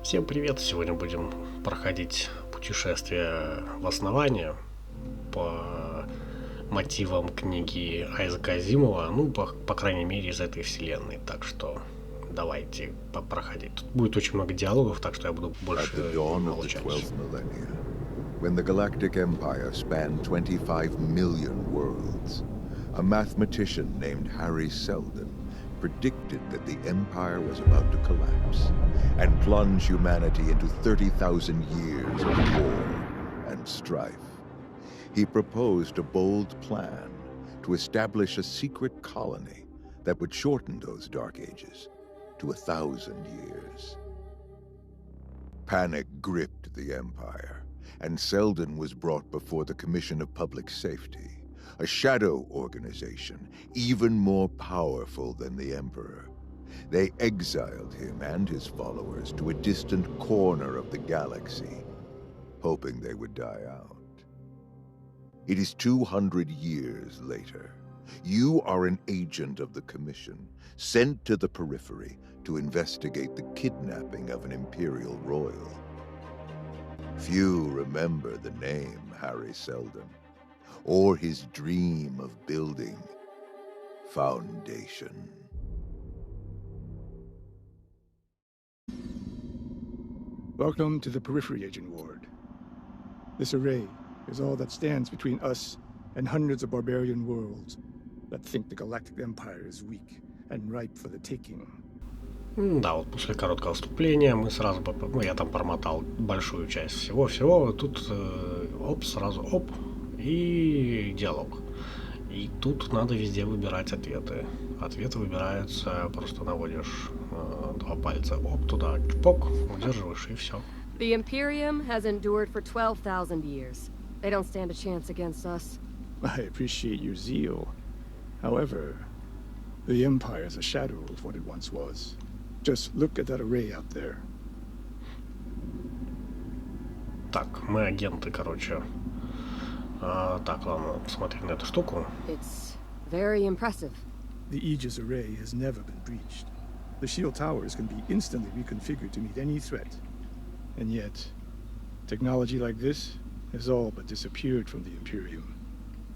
Всем привет! Сегодня будем проходить путешествие в основание по мотивам книги Айзека Азимова, ну, по крайней мере, из этой вселенной. Так что давайте проходить. Тут будет очень много диалогов, так что я буду больше молчать. When the Galactic Empire spanned 25 million worlds, a mathematician named Harry Seldon predicted that the Empire was about to collapse and plunge humanity into 30,000 years of war and strife. He proposed a bold plan to establish a secret colony that would shorten those dark ages to 1,000 years. Panic gripped the Empire, and Seldon was brought before the Commission of Public Safety, a shadow organization even more powerful than the Emperor. They exiled him and his followers to a distant corner of the galaxy, hoping they would die out. It is 200 years later. You are an agent of the Commission, sent to the Periphery to investigate the kidnapping of an Imperial royal. Few remember the name Harry Seldon, or his dream of building Foundation. Welcome to the Periphery, Agent Ward. This array is all that stands between us and hundreds of barbarian worlds that think the Galactic Empire is weak and ripe for the taking. Да, вот после короткого вступления мы сразу, я там промотал большую часть всего, тут сразу и диалог. И тут надо везде выбирать ответы. Ответы выбираются, просто наводишь два пальца, туда, чпок, удерживаешь и все. The Imperium has endured for 12,000 years. They don't stand a chance against us. I appreciate your zeal. However, the Empire is a shadow of what it once was. Just look at that array out there. Так, мы агенты, короче. Так, ладно, посмотрим на эту штуку. It's very impressive. The Aegis array has never been breached. The shield towers can be instantly reconfigured to meet any threat. And yet, technology like this has all but disappeared from the Imperium.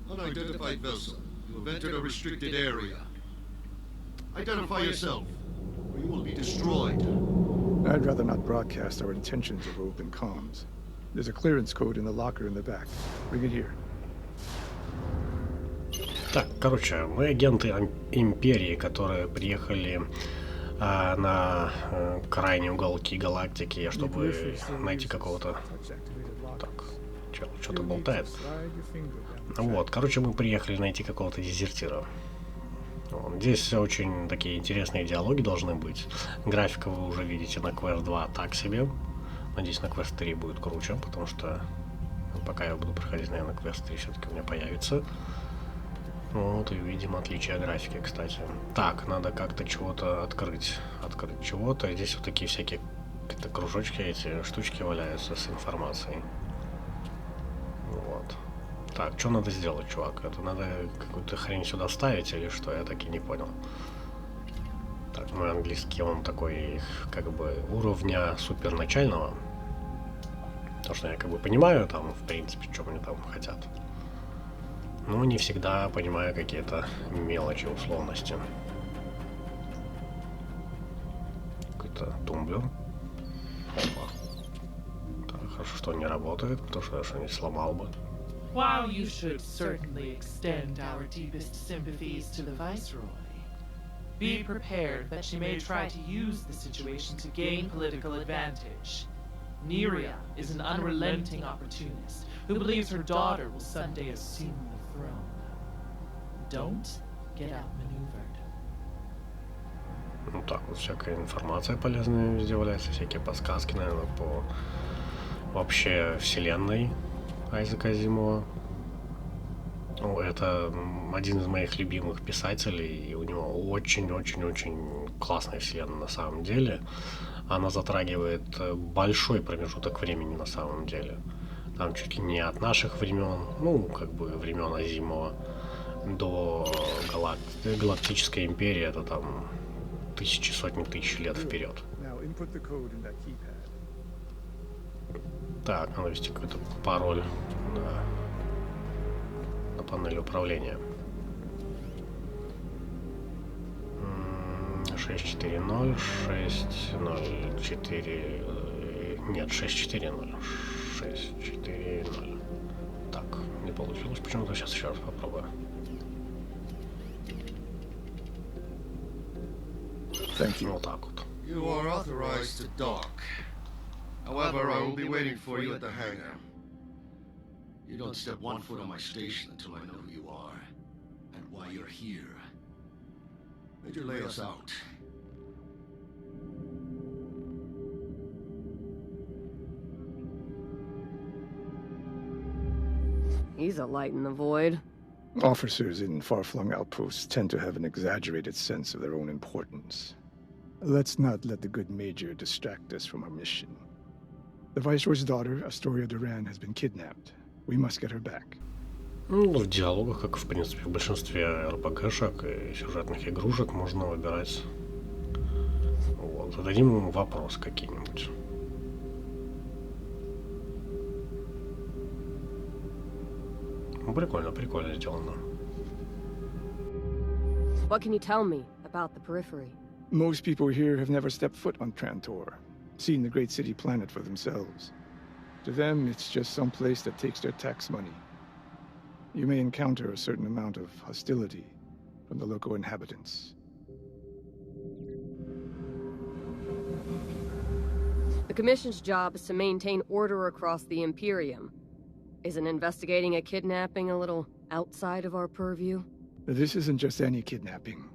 Unidentified vessel. You have entered a restricted area. Identify yourself, or you will be destroyed. I'd rather not broadcast our intentions over open comms. There's a clearance code in the locker in the back. Bring it here. Так, короче, мы агенты Империи, которые приехали на крайние уголки галактики, чтобы найти какого-то... Так, что-то болтает. Вот, короче, мы приехали найти какого-то дезертира. Здесь очень такие интересные диалоги должны быть. Графика вы уже видите на Quest 2 так себе. Надеюсь, на Quest 3 будет круче, потому что пока я буду проходить, наверное, Quest 3 все-таки у меня появится. Вот, и видим отличие графики, кстати. Так, надо как-то чего-то открыть чего-то. Здесь вот такие всякие какие-то кружочки, эти штучки валяются с информацией. Вот. Так, что надо сделать, чувак? Это надо какую-то хрень сюда ставить или что? Я так и не понял. Так, мой английский, он такой, как бы, уровня суперначального. Потому что я как бы понимаю там, в принципе, что мне там хотят. Но не всегда понимаю какие-то мелочи, условности. Какой-то тумблер. Опа. Так, хорошо, что он не работает, потому что я что-нибудь сломал бы. While you should certainly extend our deepest sympathies to the Viceroy, be prepared that she may try to use the situation to gain political advantage. Neria is an unrelenting opportunist who believes her daughter will someday assume the throne. Don't get outmaneuvered. Ну так вот, всякая информация полезная везде валяется, всякие подсказки, наверное, по вообще вселенной Айзека Азимова. Ну, это один из моих любимых писателей, и у него очень-очень-очень классная вселенная на самом деле. Она затрагивает большой промежуток времени на самом деле. Там чуть ли не от наших времен, ну, как бы времен Азимова, до Галактической империи, это там тысячи, сотни тысяч лет вперед. input the code in that keypad. Так, надо ввести какой-то пароль на панели управления. 640, 604... Нет, 640. 640. Так, не получилось почему-то. Сейчас еще раз попробую. Thank you. Вот так вот. You are authorized to dock. However, I will be waiting for you at the hangar. You don't step one foot on my station until I know who you are and why you're here. Major, lay us out. He's a light in the void. Officers in far-flung outposts tend to have an exaggerated sense of their own importance. Let's not let the good Major distract us from our mission. The Viceroy's daughter, Astoria Duran, has been kidnapped. We must get her back. Ну, в диалогах, как в принципе в большинстве РПГшек и сюжетных игрушек, можно выбирать. Вот, зададим ему вопрос какие-нибудь. Ну, прикольно, прикольно сделано. What can you tell me about the Periphery? Most people here have never stepped foot on Trantor, seen the great city planet for themselves. To them, it's just some place that takes their tax money. You may encounter a certain amount of hostility from the local inhabitants. The Commission's job is to maintain order across the Imperium. Isn't investigating a kidnapping a little outside of our purview? This isn't just any kidnapping.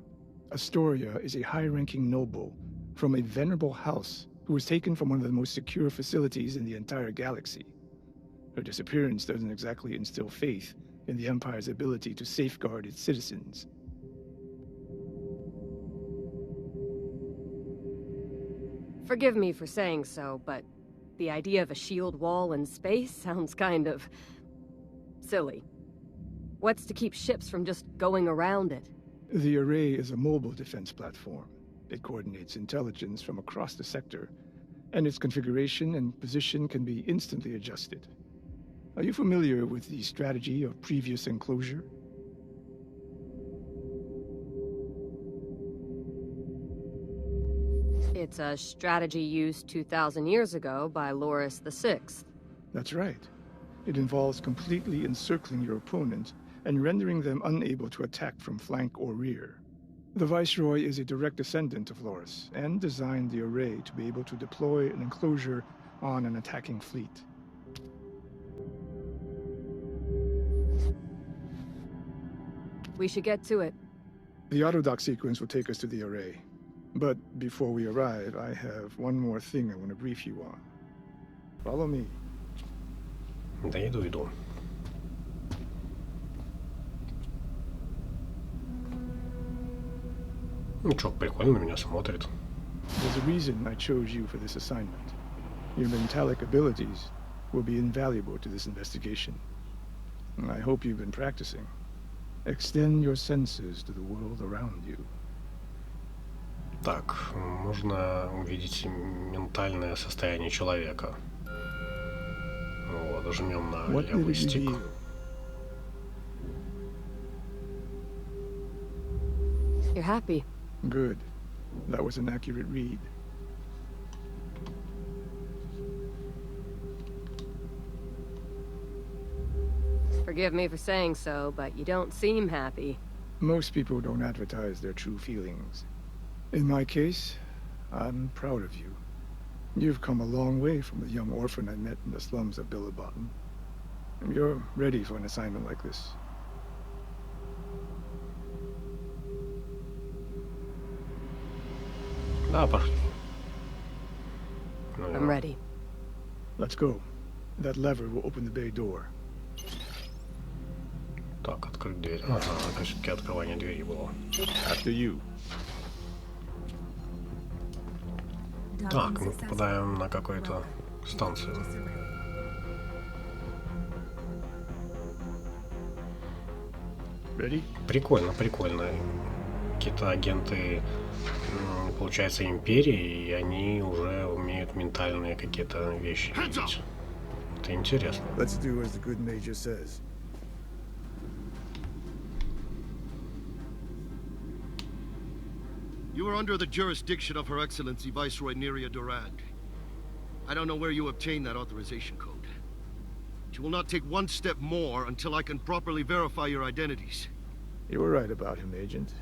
Astoria is a high-ranking noble from a venerable house who was taken from one of the most secure facilities in the entire galaxy. Her disappearance doesn't exactly instill faith in the Empire's ability to safeguard its citizens. Forgive me for saying so, but the idea of a shield wall in space sounds kind of silly. What's to keep ships from just going around it? The Array is a mobile defense platform. It coordinates intelligence from across the sector, and its configuration and position can be instantly adjusted. Are you familiar with the strategy of previous enclosure? It's a strategy used 2,000 years ago by Loris VI. That's right. It involves completely encircling your opponent and rendering them unable to attack from flank or rear. The Viceroy is a direct descendant of Loris, and designed the Array to be able to deploy an enclosure on an attacking fleet. We should get to it. The autodock sequence will take us to the Array. But before we arrive, I have one more thing I want to brief you on. Follow me. Да иду. Ну чё, прикольно на меня смотрит. There's a reason I chose you for this assignment. Your mentalic abilities will be invaluable to this investigation. I hope you've been practicing. Extend your senses to the world around you. Так, можно увидеть ментальное состояние человека. Вот, жмем на What did левый it стик. reveal? You're happy. Good. That was an accurate read. Forgive me for saying so, but you don't seem happy. Most people don't advertise their true feelings. In my case, I'm proud of you. You've come a long way from the young orphan I met in the slums of Billabottom. You're ready for an assignment like this. Да, пошли. I'm ready. Let's go. That lever will open the bay door. Так, открыть дверь. Ага, это все-таки открывание двери было. After you. Так, мы попадаем на какую-то станцию. Ready? Прикольно, прикольно. какие-то агенты, получается, Империи, и они уже умеют ментальные какие-то вещи видеть. Это интересно. Let's do as the good Major says. You are under the jurisdiction of Her Excellency Viceroy Neria Durand. I don't know where you obtained that authorization code. But you will not take one step more until I can properly verify your identities. You were right about him, Agent.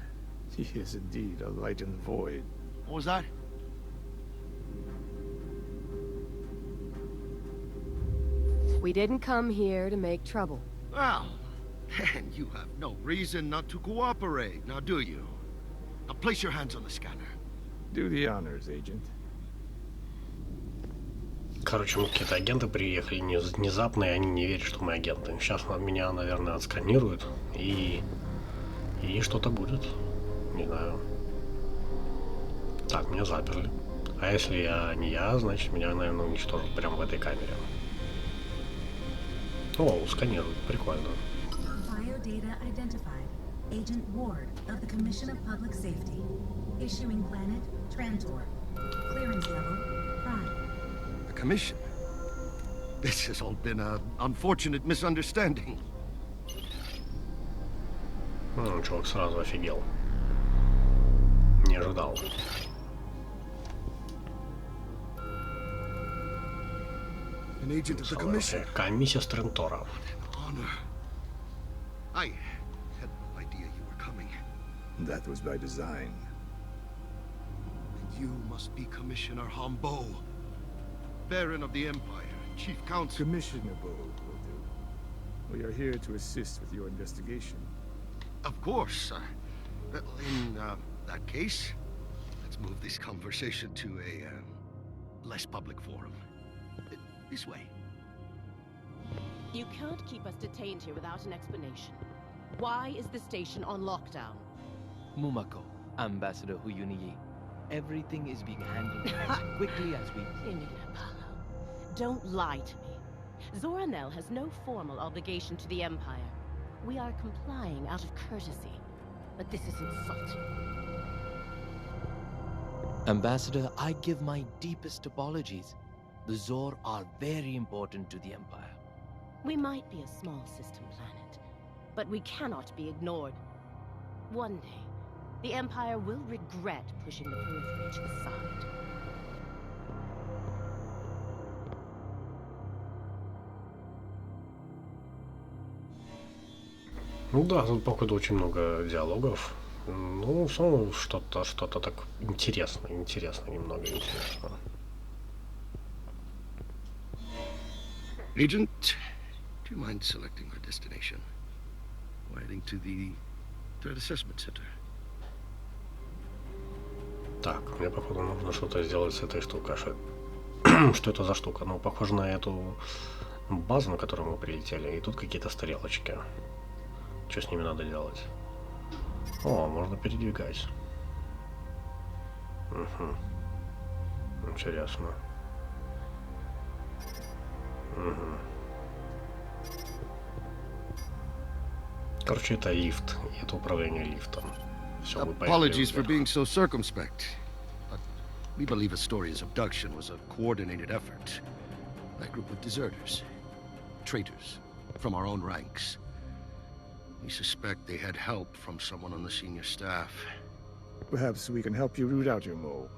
He is indeed a light in the void. What was that? We didn't come here to make trouble. Well, then you have no reason not to cooperate, now do you? Now place your hands on the scanner. Do the honors, Agent. Короче, мы какие-то агенты приехали внезапно, и они не верят, что мы агенты. Сейчас меня, наверное, отсканируют, и что-то будет. Не знаю. Так, меня заперли. А если я не я, значит, меня, наверное, уничтожат прямо в этой камере. О, сканируют. Прикольно. Biodata identified. Agent Ward of the Commission of Public Safety. Issuing planet Trantor. Clearance level Prime. The Commission? This has all been an unfortunate misunderstanding. Чувак сразу офигел. Не ожидал. An agent of the Commission. Комиссия с Трентора. Honor. I had no idea you were coming. That was by design. You must be Commissioner Hambo, Baron of the Empire, Chief Counsel. Commissioner Bo will do. We are here to assist with your investigation. Of course. In that case, let's move this conversation to a less public forum. This way. You can't keep us detained here without an explanation. Why is the station on lockdown? Mumako, Ambassador Huyuniyi. Everything is being handled as quickly as we can. Don't lie to me. Zoranel has no formal obligation to the Empire. We are complying out of courtesy. But this is insulting. Ambassador, I give my deepest apologies. The Zor are very important to the Empire. We might be a small system planet, but we cannot be ignored. One day, the Empire will regret pushing the Periphery to the side. Ну да, тут, походу, очень много диалогов. Ну, в основном что-то так интересно, немного интересно. Agent, do you mind selecting our destination? We're heading to the Threat Assessment Center. Так, мне, походу, нужно что-то сделать с этой штукой. Что это за штука? Ну, похоже на эту базу, на которую мы прилетели. И тут какие-то стрелочки. Что с ними надо делать? О, можно передвигать. Угу. Интересно. Угу. Короче, это лифт. И это управление лифтом. Все, мы поехали. Apologies for being so circumspect, but we believe Astoria's abduction was a coordinated effort by a group of deserters, traitors from our own ranks. We suspect they had help from someone on the senior staff. Perhaps we can help you root out your mole.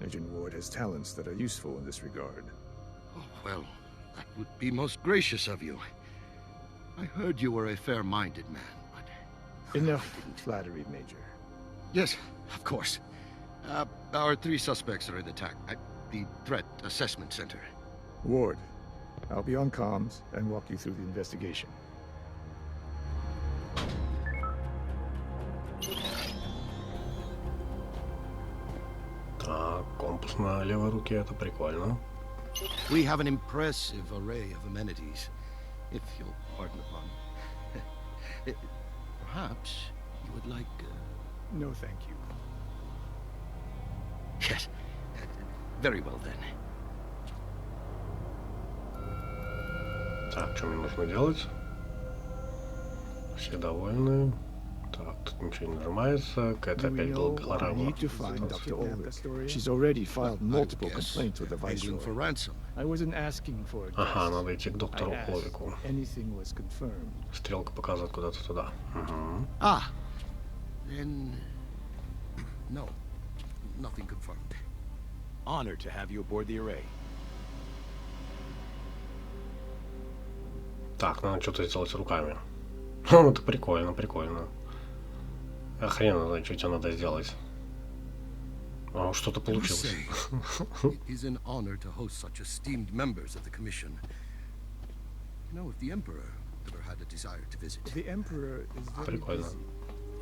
Agent Ward has talents that are useful in this regard. Oh, well, that would be most gracious of you. I heard you were a fair-minded man, but... Enough flattery, Major. Yes, of course. Our 3 suspects are in attack at the Threat Assessment Center. Ward, I'll be on comms and walk you through the investigation. Так, компас на левой руке, это прикольно. We have an impressive array of amenities, if you'll pardon the pun. Perhaps you would like... No, thank you. Yes. Very well, then. Так, что мне нужно делать? Все довольны. Так, Тут ничего не нажимается. Какая-то Do we опять know what I долгорава. need to find Dr. Ulrich? She's already filed multiple complaints with the Asking for Viceroy. ransom. I wasn't asking for a Ага, guess. надо идти к доктору I asked Олрику. if anything was confirmed. Стрелка показывает куда-то туда. Угу. Ah. Then... No. Nothing confirmed. Honored to have you aboard the array. Так, надо что-то сделать руками. Это прикольно, прикольно. А хрен знает, что тебе надо сделать. А, что-то получилось. It is an honor to host such esteemed members of the Commission. You know, if the Emperor ever had a desire to visit. The Emperor is very Прикольно. busy.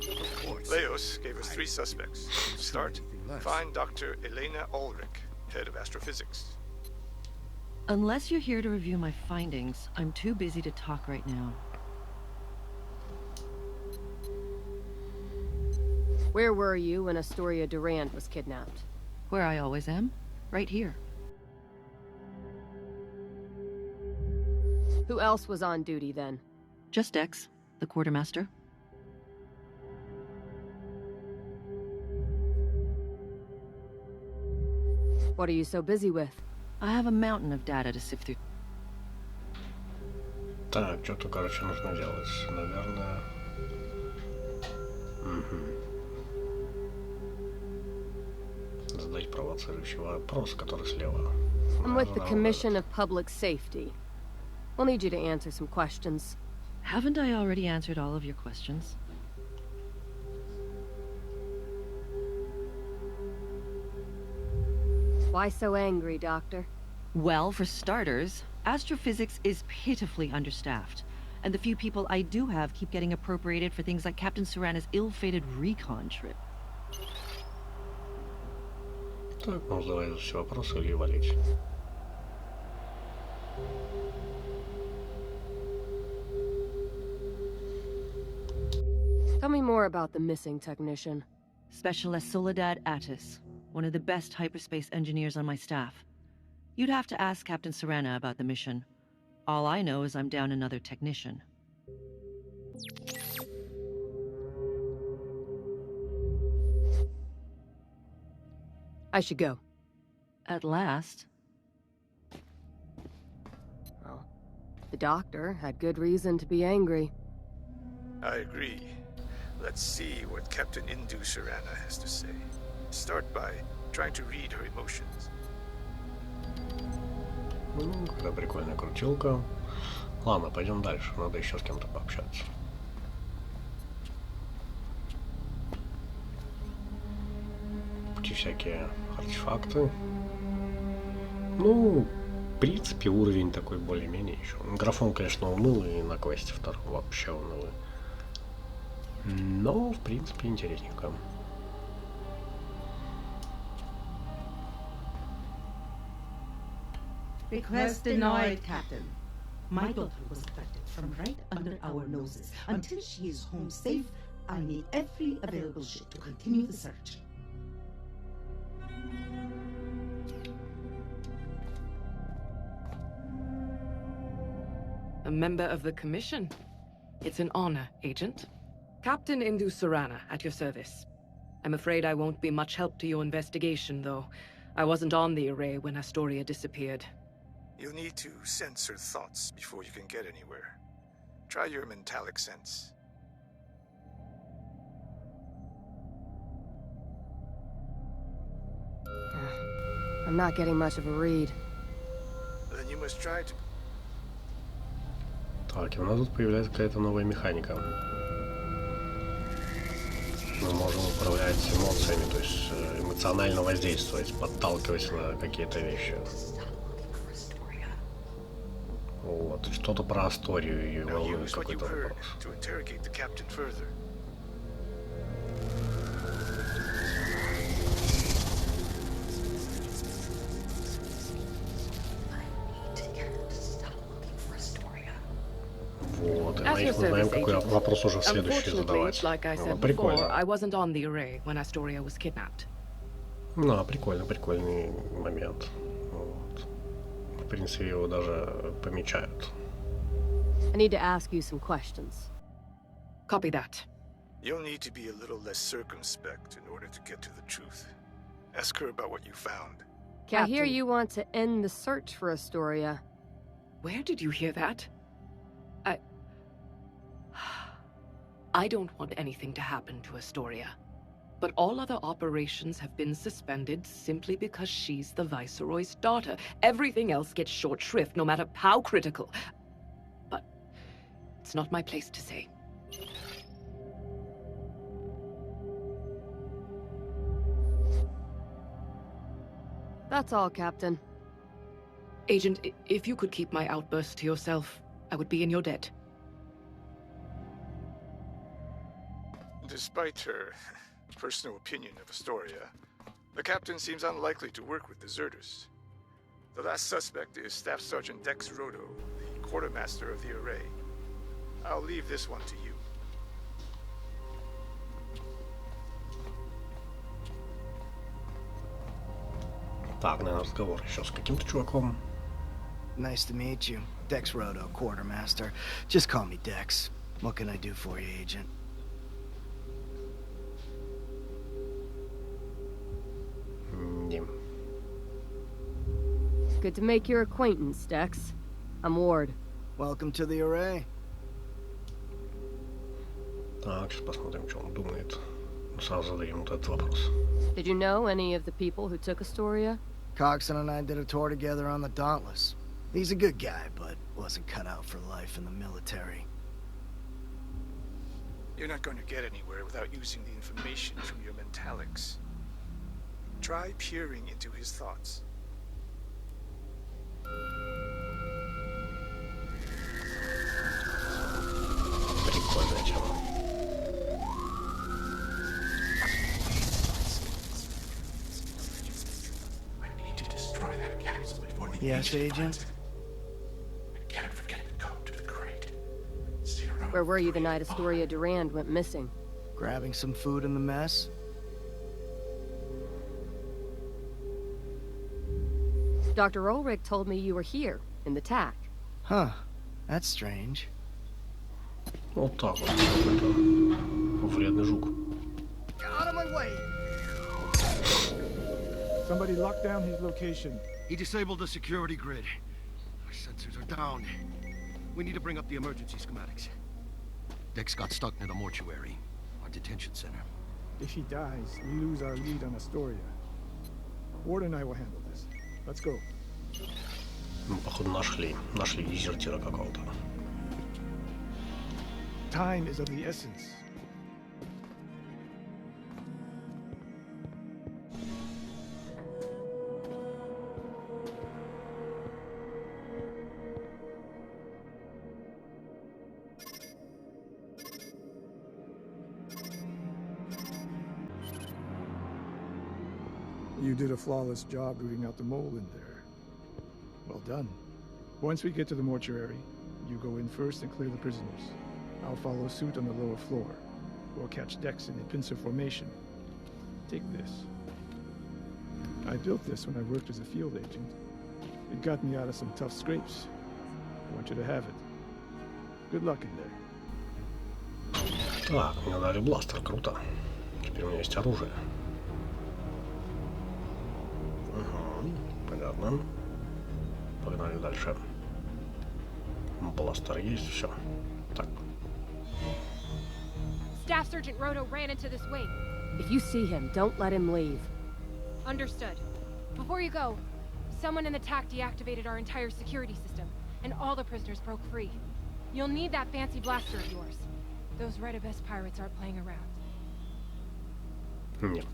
Of course. Leos gave us 3 suspects. Start, find Dr. Elena Ulrich, head of astrophysics. Unless you're here to review my findings, I'm too busy to talk right now. Where were you when Astoria Durand was kidnapped? Where I always am. Right here. Who else was on duty then? Just X, the quartermaster. What are you so busy with? I have a mountain of data to sift through. Так, что-то, короче, нужно делать. Наверное... Угу. Задать провоцирующий вопрос, который слева. I'm with the Commission of Public Safety. We'll need you to answer some questions. Haven't I already answered all of your questions? Why so angry, Doctor? Well, for starters, astrophysics is pitifully understaffed. And the few people I do have keep getting appropriated for things like Captain Serana's ill-fated recon trip. Так, ну задавай все вопросы или валить. Tell me more about the missing technician. Specialist Soledad Attis, one of the best hyperspace engineers on my staff. You'd have to ask Captain Serana about the mission. All I know is I'm down another technician. I should go. At last. Well, the doctor had good reason to be angry. I agree. Let's see what Captain Indu Serana has to say. Start by trying to read her emotions. Ну, какая прикольная крутилка. Ладно, пойдем дальше. Надо еще с кем-то пообщаться. Пути всякие артефакты. Ну, в принципе, уровень такой более-менее еще. Графон, конечно, унылый, и на квесте втором вообще унылый. Но, в принципе, интересненько. Request denied, Captain. My daughter was abducted from right under our noses. Until she is home safe, I need every available ship to continue the search. A member of the Commission. It's an honor, Agent. Captain Indu Serana, at your service. I'm afraid I won't be much help to your investigation, though. I wasn't on the array when Astoria disappeared. You'll need to sense her thoughts before you can get anywhere. Try your mentalic sense. I'm not getting much of a read. Then you must try to... Так, и у нас тут появляется какая-то новая механика. Мы можем управлять эмоциями, то есть эмоционально воздействовать, подталкивать на какие-то вещи. Вот, что-то про Асторию и волнует какой-то вопрос. Вот, и мы знаем, какой вопрос уже следующий задавать. Вот, прикольно. I wasn't on the array when Astoria was kidnapped. Ну, прикольный момент. Вот. В принципе, его даже помечают. I need to ask you some questions. Copy that. You'll need to be a little less circumspect in order to get to the truth. Ask her about what you found. Captain. I hear you want to end the search for Astoria. Where did you hear that? I don't want anything to happen to Astoria. But all other operations have been suspended simply because she's the Viceroy's daughter. Everything else gets short shrift, no matter how critical. But it's not my place to say. That's all, Captain. Agent, if you could keep my outburst to yourself, I would be in your debt. Despite her personal opinion of Astoria, the captain seems unlikely to work with deserters. The last suspect is Staff Sergeant Dex Roto, the quartermaster of the array. I'll leave this one to you. Так, наверное, разговор еще с каким-то чуваком. Nice to meet you. Dex Roto, quartermaster. Just call me Dex. What can I do for you, Agent? Good to make your acquaintance, Dex. I'm Ward. Welcome to the array. Так, сейчас посмотрим, что он думает. Сразу зададим вот этот вопрос. Did you know any of the people who took Astoria? Coxon and I did a tour together on the Dauntless. He's a good guy, but wasn't cut out for life in the military. You're not going to get anywhere without using the information from your mentalics. Try peering into his thoughts. Прикольная тема. Yes, Agent? I can't forget the code to the crate. Where were you the night Astoria Durand went missing? Grabbing some food in the mess? Dr. Ulrich told me you were here, in the TAC. Huh. That's strange. Вот так вот. Какой-то вредный жук. Get out of my way! Somebody lock down his location. He disabled the security grid. Our sensors are down. We need to bring up the emergency schematics. Dex got stuck near the mortuary, our detention center. If he dies, we lose our lead on Astoria. Ward and I will handle this. Let's go. Ну, походу, нашли дезертира какого-то. Time is of the essence. You did a flawless job rooting out the mole in there. Well done. Once we get to the mortuary, you go in first and clear the prisoners. I'll follow suit on the lower floor. We'll catch Dex in a pincer formation. Take this. I built this when I worked as a field agent. It got me out of some tough scrapes. I want you to have it. Good luck in there. Так, мне дали бластер, круто. Теперь у меня есть оружие. Угу, понятно. Погнали дальше. Бластер есть, все. Так. Staff Sergeant Roto ran into this wing. If you see him, don't let him leave. Understood. Before you go, someone in the TAC deactivated our entire security system, and all the prisoners broke free. You'll need that fancy blaster of yours. Those Red Abyss pirates aren't playing around. Нет.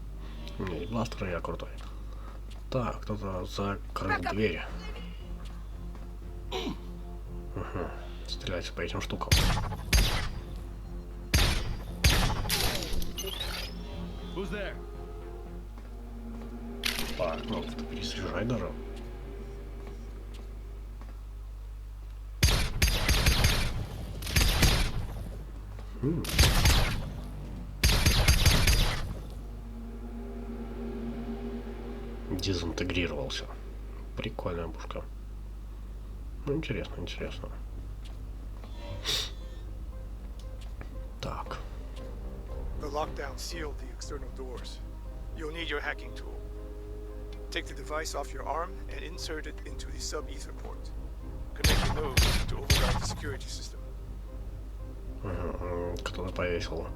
У меня есть бластер, я крутой. Так, кто-то закрыл двери. Угу. Стреляйте по этим штукам. Who's there? Так, ну, перезаряжай даже. Дезинтегрировался. Прикольная пушка. Ну, интересно, интересно. Так. lockdown sealed the external doors. You'll need your hacking tool. Take the device off your arm and insert it into the sub-ether port. Connect the nodes to override the security system. Кто-то повесил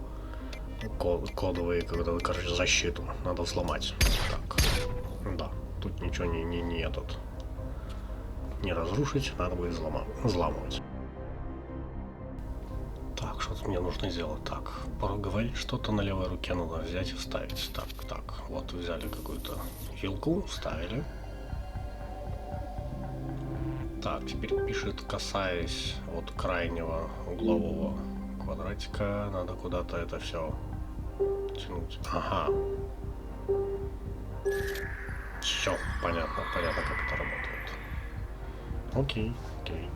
кодовые, короче, защиту. Надо взломать. Так, да, тут ничего не разрушить, надо будет взламывать. Так, что-то мне нужно сделать. Так, говорить что-то на левой руке надо взять и вставить. Так, вот взяли какую-то вилку, вставили. Так, теперь пишет, касаясь от крайнего углового квадратика, надо куда-то это все тянуть. Ага. Все, понятно, как это работает. Окей,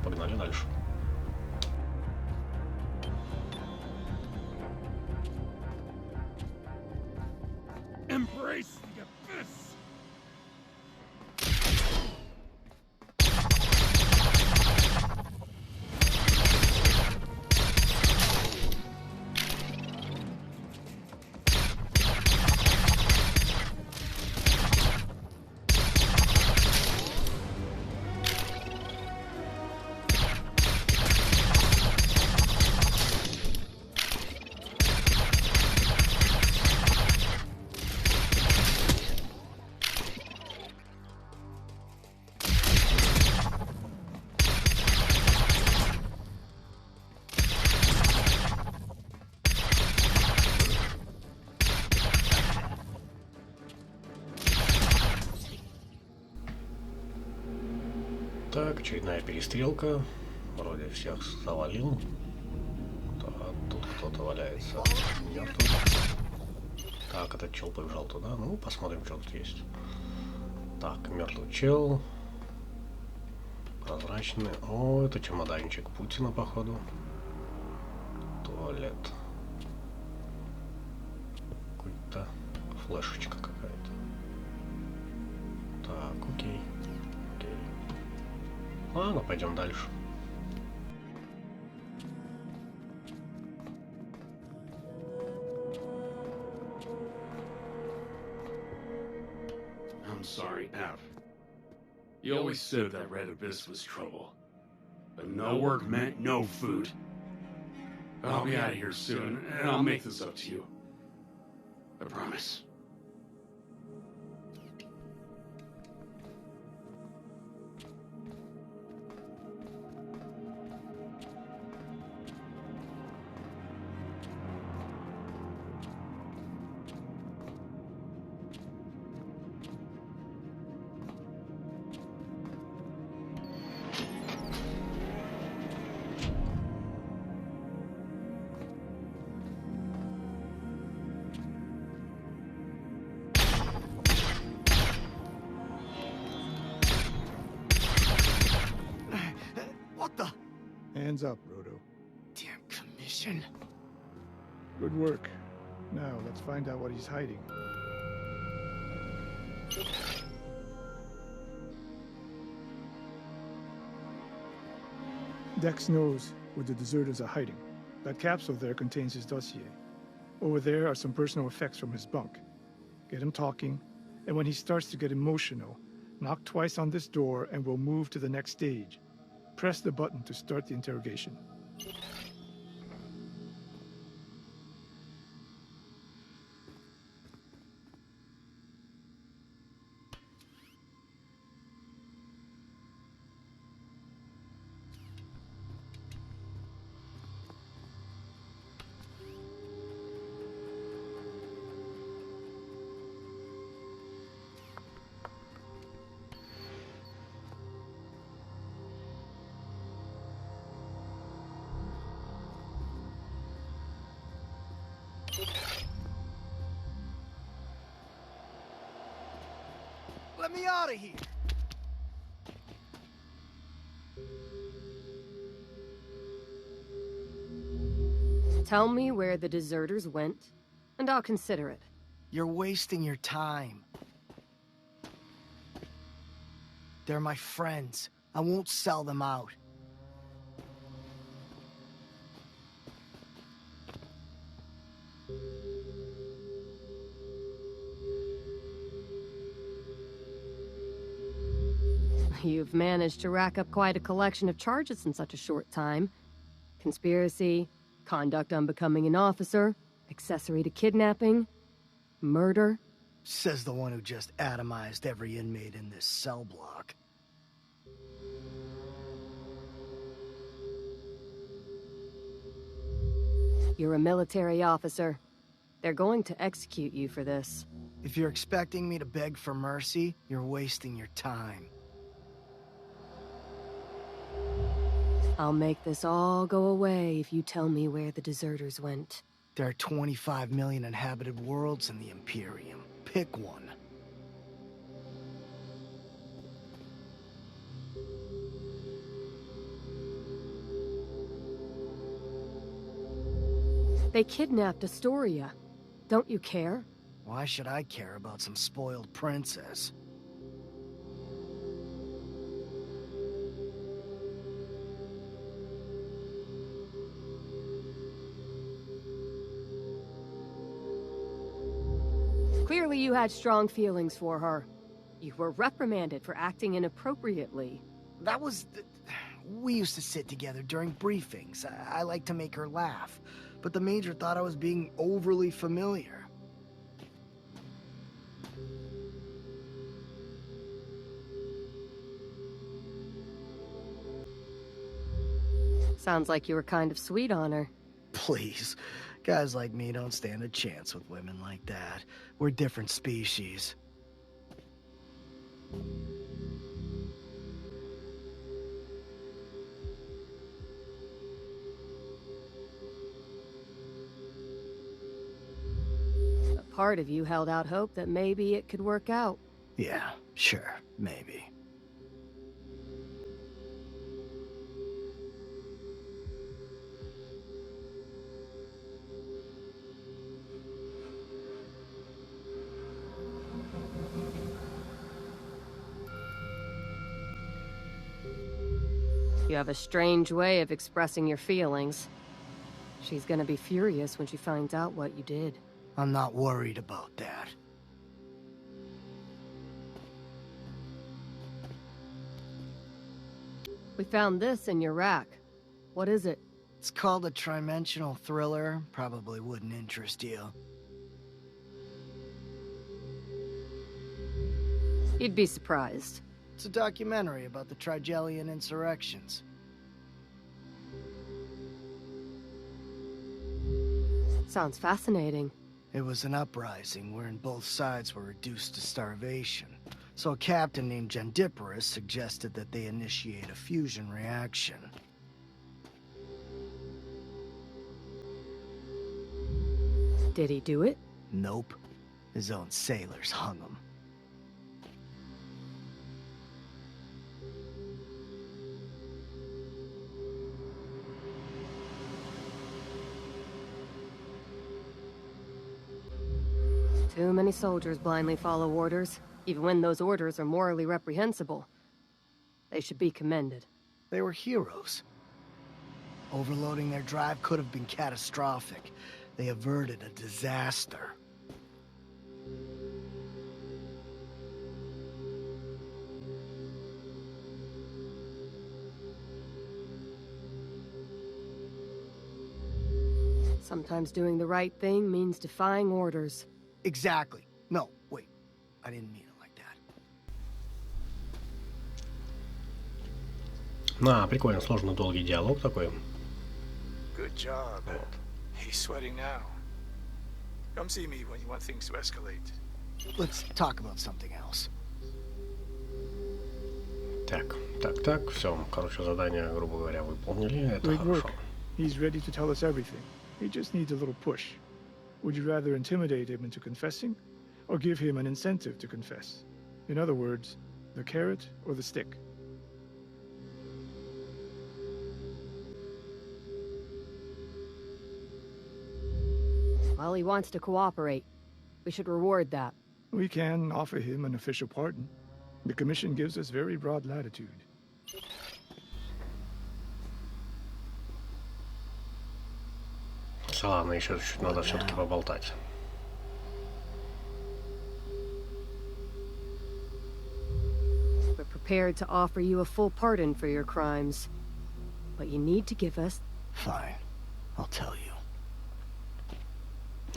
погнали дальше. Embrace the abyss! Так, очередная перестрелка. Вроде всех завалил. Тут кто-то валяется мертвый. Так, этот чел побежал туда. Ну, посмотрим, что тут есть. Так, мертвый чел. Прозрачный. О, это чемоданчик Путина, походу. Туалет. Какой-то флешечка какая-то. Так, окей. Ладно, пойдем дальше. I'm sorry, F. You always said that Red Abyss was trouble. But no work meant no food. I'll be out of here soon, and I'll make this up to you. I promise. Hands up, Roto. Damn commission. Good work. Now, let's find out what he's hiding. Dex knows where the deserters are hiding. That capsule there contains his dossier. Over there are some personal effects from his bunk. Get him talking, and when he starts to get emotional, knock twice on this door and we'll move to the next stage. Press the button to start the interrogation. Let me out of here! Tell me where the deserters went, and I'll consider it. You're wasting your time. They're my friends. I won't sell them out. You've managed to rack up quite a collection of charges in such a short time. Conspiracy, conduct unbecoming an officer, accessory to kidnapping, murder. Says the one who just atomized every inmate in this cell block. You're a military officer. They're going to execute you for this. If you're expecting me to beg for mercy, you're wasting your time. I'll make this all go away if you tell me where the deserters went. There are 25 million inhabited worlds in the Imperium. Pick one. They kidnapped Astoria. Don't you care? Why should I care about some spoiled princess? Clearly you had strong feelings for her. You were reprimanded for acting inappropriately. That was... We used to sit together during briefings. I like to make her laugh. But the Major thought I was being overly familiar. Sounds like you were kind of sweet on her. Please. Guys like me don't stand a chance with women like that. We're different species. A part of you held out hope that maybe it could work out. Yeah, sure, maybe. You have a strange way of expressing your feelings. She's gonna be furious when she finds out what you did. I'm not worried about that. We found this in your rack. What is it? It's called a trimensional thriller. Probably wouldn't interest you. You'd be surprised. It's a documentary about the Trigelian insurrections. Sounds fascinating. It was an uprising wherein both sides were reduced to starvation. So a captain named Jandiparus suggested that they initiate a fusion reaction. Did he do it? Nope. His own sailors hung him. Too many soldiers blindly follow orders, even when those orders are morally reprehensible. They should be commended. They were heroes. Overloading their drive could have been catastrophic. They averted a disaster. Sometimes doing the right thing means defying orders. Exactly. No, wait. I didn't mean it like that. Прикольно, сложно долгий диалог такой. Good job. He's sweating now. Come see me when you want things to escalate. Let's talk about something else. Так, все, короче, задание, грубо говоря, выполнили, это Great хорошо. work. He's ready to tell us everything. He just needs a little push. Would you rather intimidate him into confessing, or give him an incentive to confess? In other words, the carrot or the stick? Well, he wants to cooperate. We should reward that. We can offer him an official pardon. The Commission gives us very broad latitude. Ладно, еще чуть надо все-таки поболтать. prepared to offer you a full pardon for your crimes. But you need to give us... Fine. I'll tell you.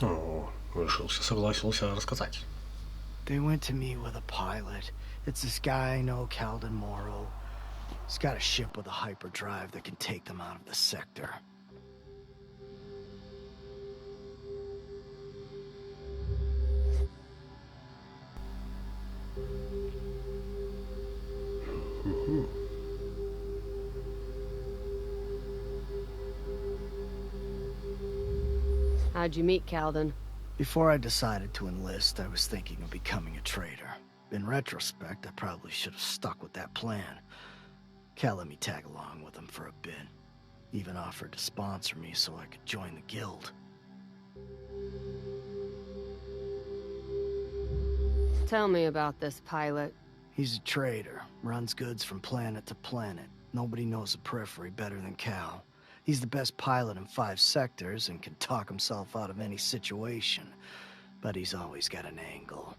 Ну, решился, согласился рассказать. They went to me with a pilot. It's this guy I know, Calden Morrow. He's got a ship with a hyperdrive that can take them out of the sector. How'd you meet Calden? Before I decided to enlist, I was thinking of becoming a traitor. In retrospect, I probably should have stuck with that plan. Cal let me tag along with him for a bit. Even offered to sponsor me so I could join the guild. Tell me about this pilot. He's a trader, runs goods from planet to planet. Nobody knows the Periphery better than Cal. He's the best pilot in 5 sectors and can talk himself out of any situation. But he's always got an angle.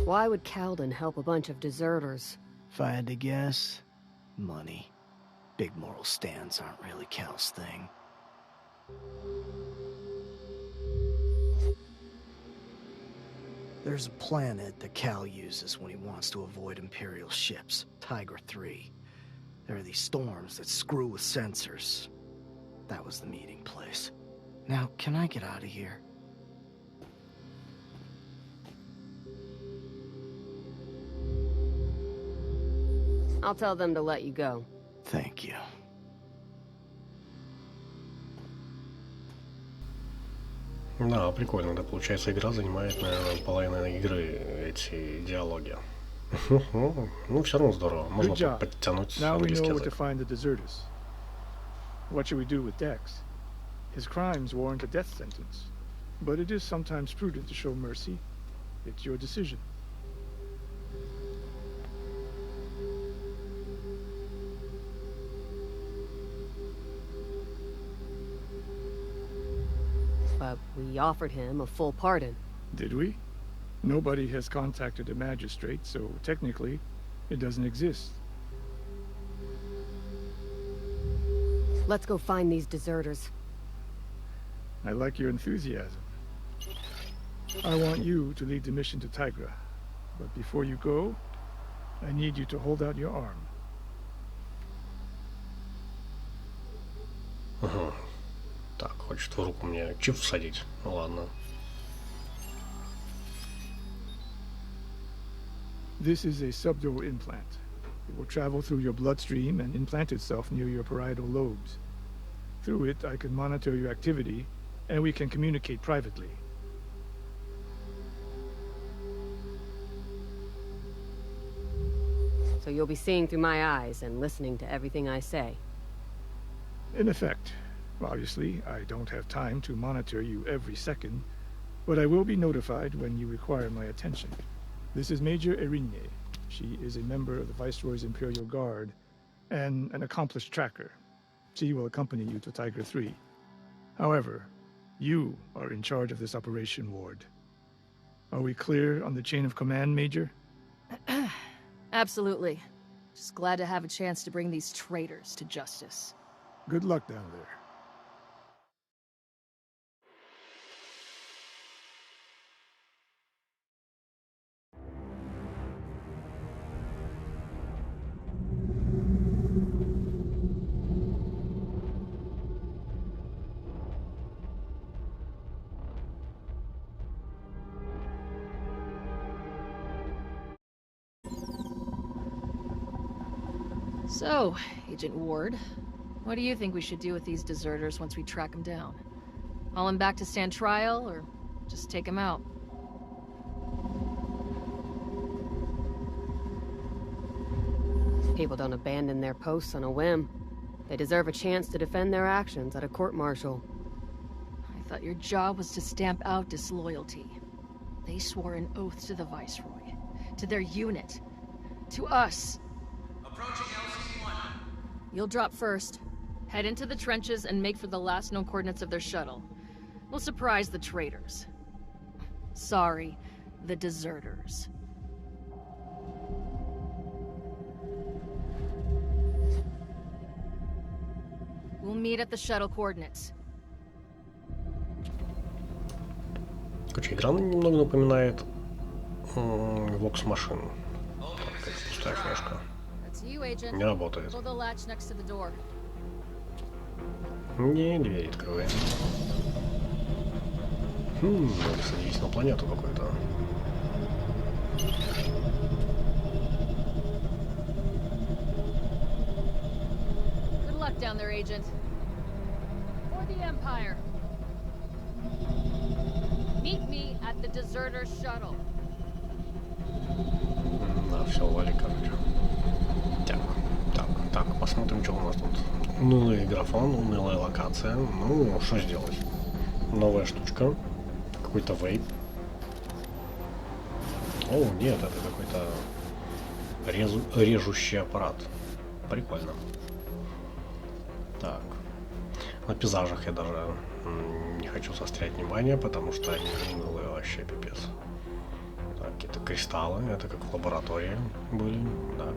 Why would Calden help a bunch of deserters? If I had to guess, money. Big moral stands aren't really Cal's thing. There's a planet that Cal uses when he wants to avoid Imperial ships, Tiger 3. There are these storms that screw with sensors. That was the meeting place. Now, can I get out of here? I'll tell them to let you go. Thank you. Да, прикольно, да, получается, игра занимает, наверное, половину игры, эти диалоги. Ну, все равно здорово, можно подтянуть английский язык. What should we do with Dex? His crimes warrant a death sentence, but it is sometimes prudent to show mercy. It's your decision. But we offered him a full pardon. Did we? Nobody has contacted a magistrate, so technically, it doesn't exist. Let's go find these deserters. I like your enthusiasm. I want you to lead the mission to Tigra. But before you go, I need you to hold out your arm. Ага. Так, хочет в руку мне чип всадить. Ну ладно. This is a subdural implant. It will travel through your bloodstream and implant itself near your parietal lobes. Through it, I can monitor your activity, and we can communicate privately. So you'll be seeing through my eyes and listening to everything I say. In effect. Obviously, I don't have time to monitor you every second, but I will be notified when you require my attention. This is Major Erinye. She is a member of the Viceroy's Imperial Guard and an accomplished tracker. She will accompany you to Tiger 3. However, you are in charge of this operation, Ward. Are we clear on the chain of command, Major? Absolutely. Just glad to have a chance to bring these traitors to justice. Good luck down there. So, Agent Ward, what do you think we should do with these deserters once we track them down? Haul them back to stand trial, or just take them out? People don't abandon their posts on a whim. They deserve a chance to defend their actions at a court-martial. I thought your job was to stamp out disloyalty. They swore an oath to the Viceroy, to their unit, to us. Approaching LC-1. You'll drop first. Head into the trenches and make for the last known coordinates of their shuttle. We'll surprise the traitors. Sorry, the deserters. meet at the shuttle coordinates. Короче, игра немного напоминает Vox Machine. Как пустая флешка. Не работает. Не, дверь открывает. Надо садись на планету какую-то. Good luck down there, Agent. For the Empire. Meet me at the deserter shuttle. Да, все, вали, короче. Так, посмотрим, что у нас тут. Унылый графон, унылая локация. Ну, что сделать? Новая штучка. Какой-то вейп. О, нет, это какой-то режущий аппарат. Прикольно. Так. На пейзажах я даже не хочу заострять внимание, потому что они унылые вообще пипец. Так, какие-то кристаллы. Это как в лаборатории были, да.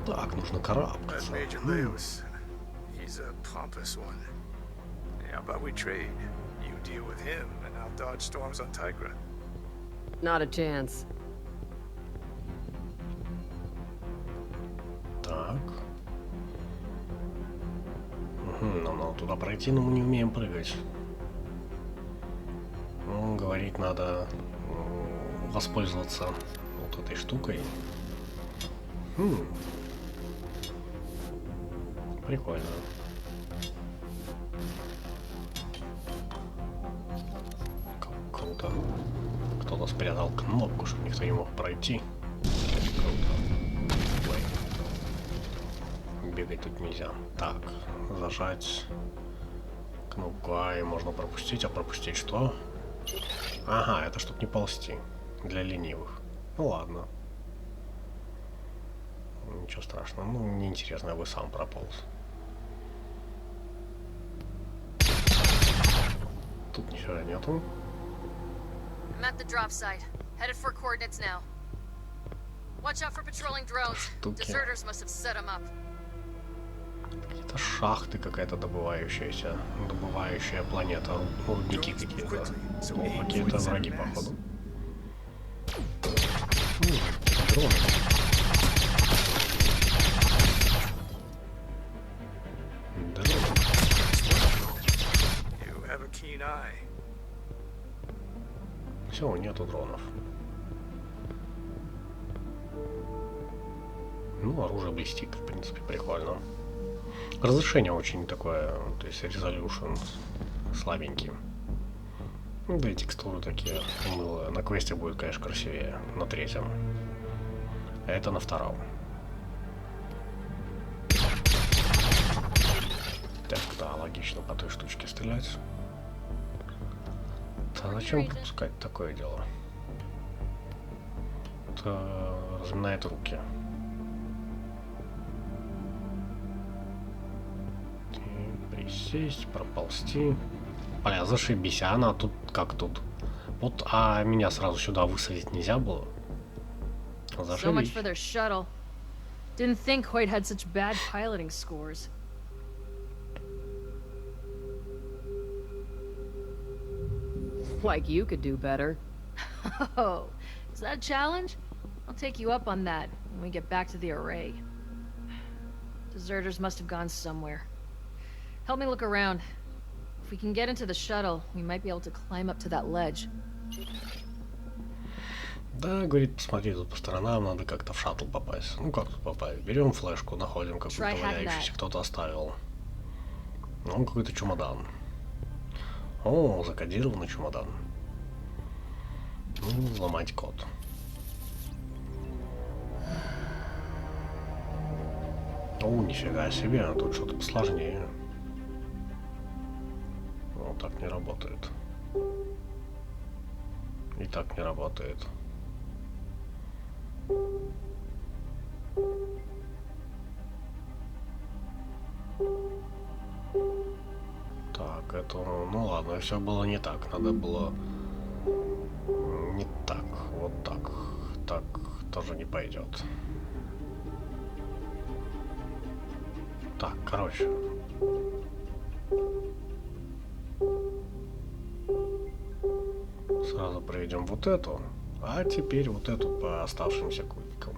Так, нужно карабкаться. He's a pompous one. How about we trade? You deal with him, and I'll dodge storms on Tigra. Not a chance. Так. Нам надо туда пройти, но мы не умеем прыгать. Ну, говорить надо воспользоваться вот этой штукой. Прикольно. Круто. Кто-то спрятал кнопку, чтобы никто не мог пройти. Круто. Бегать тут нельзя. Так, зажать кнопку А и можно пропустить. А пропустить что? Ага, это чтобы не ползти. Для ленивых. Ну ладно. Ничего страшного. Ну, неинтересно, я бы сам прополз. Тут ничего нету. I'm at the drop site. Headed for coordinates now. Watch out for patrolling drones. Deserters must have set them up. Какие-то шахты, какая-то добывающая планета. Рудники какие-то. Какие-то враги, походу. Дроны. Все, нету дронов. Ну, оружие блестит, в принципе, прикольно. Разрешение очень такое, то есть резолюшн слабенький. Да и текстуры такие унылые. На квесте будет, конечно, красивее. На третьем. А это на втором. Так, да, логично по той штучке стрелять. А зачем пропускать такое дело? Это разминает руки. Присесть, проползти. Бля, зашибись, а она тут как тут? Вот, а меня сразу сюда высадить нельзя было? So much for their shuttle. Didn't think Hoyt had such bad piloting scores. Like you could do better. Oh, is that a challenge? I'll take you up on that when we get back to the array. Deserters must have gone somewhere. Help me look around. If we can get into the shuttle, we might be able to climb up to that ledge. Да, говорит, посмотри тут по сторонам, надо как-то в шаттл попасть. Ну как тут попасть? Берем флешку, находим какую-то валяющуюся, кто-то оставил. Ну, какой-то чемодан. О, закодированный чемодан. Ну, взломать код. О, нифига себе, тут что-то посложнее. Вот так не работает. И так не работает. Так, это... Ну ладно, все было не так. Надо было... Не так. Вот так. Так тоже не пойдет. Так, короче. Сразу проведем вот эту, а теперь вот эту по оставшимся кубикам.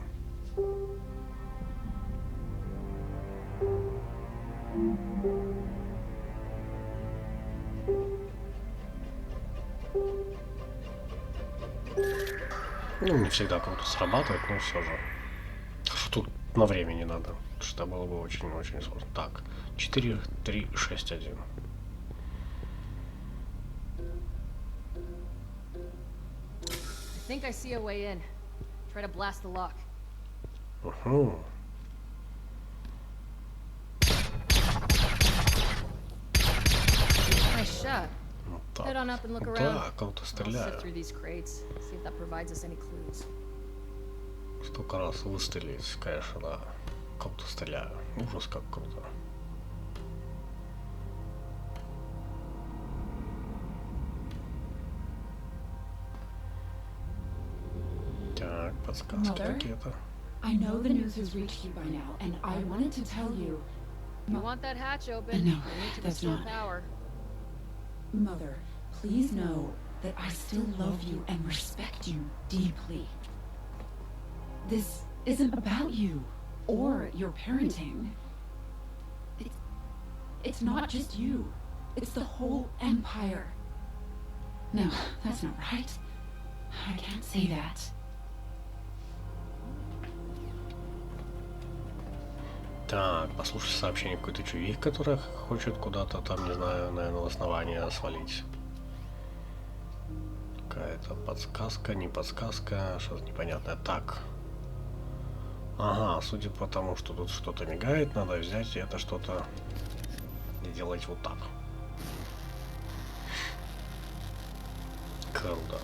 Ну, не всегда круто срабатывает, но все же. Тут на время не надо, что было бы очень-очень сложно. Так, 4, 3, 6, 1. I think I see a way in. Try to blast the lock. Угу. Nice shot. Head on up and look around. Да, кого-то I'll стреляю. sift through these crates, see if that provides us any clues. Столько раз выстрелить, конечно, да. Кого-то стреляю. Ужас, как круто. Так, подсказки какие-то. I know the news has reached you by now, and I wanted to tell you. You want that hatch open? No, You need to that's restore not. power. Mother, please know that I still love you and respect you deeply. This isn't about you or your parenting. It's not just you. It's the whole Empire. No, that's not right. I can't say that. Так, послушай сообщение какой-то чувик, который хочет куда-то там, не знаю, наверное, в основание свалить. Какая-то подсказка, не подсказка, что-то непонятное. Так. Ага, судя по тому, что тут что-то мигает, надо взять и это что-то делать вот так. Круто.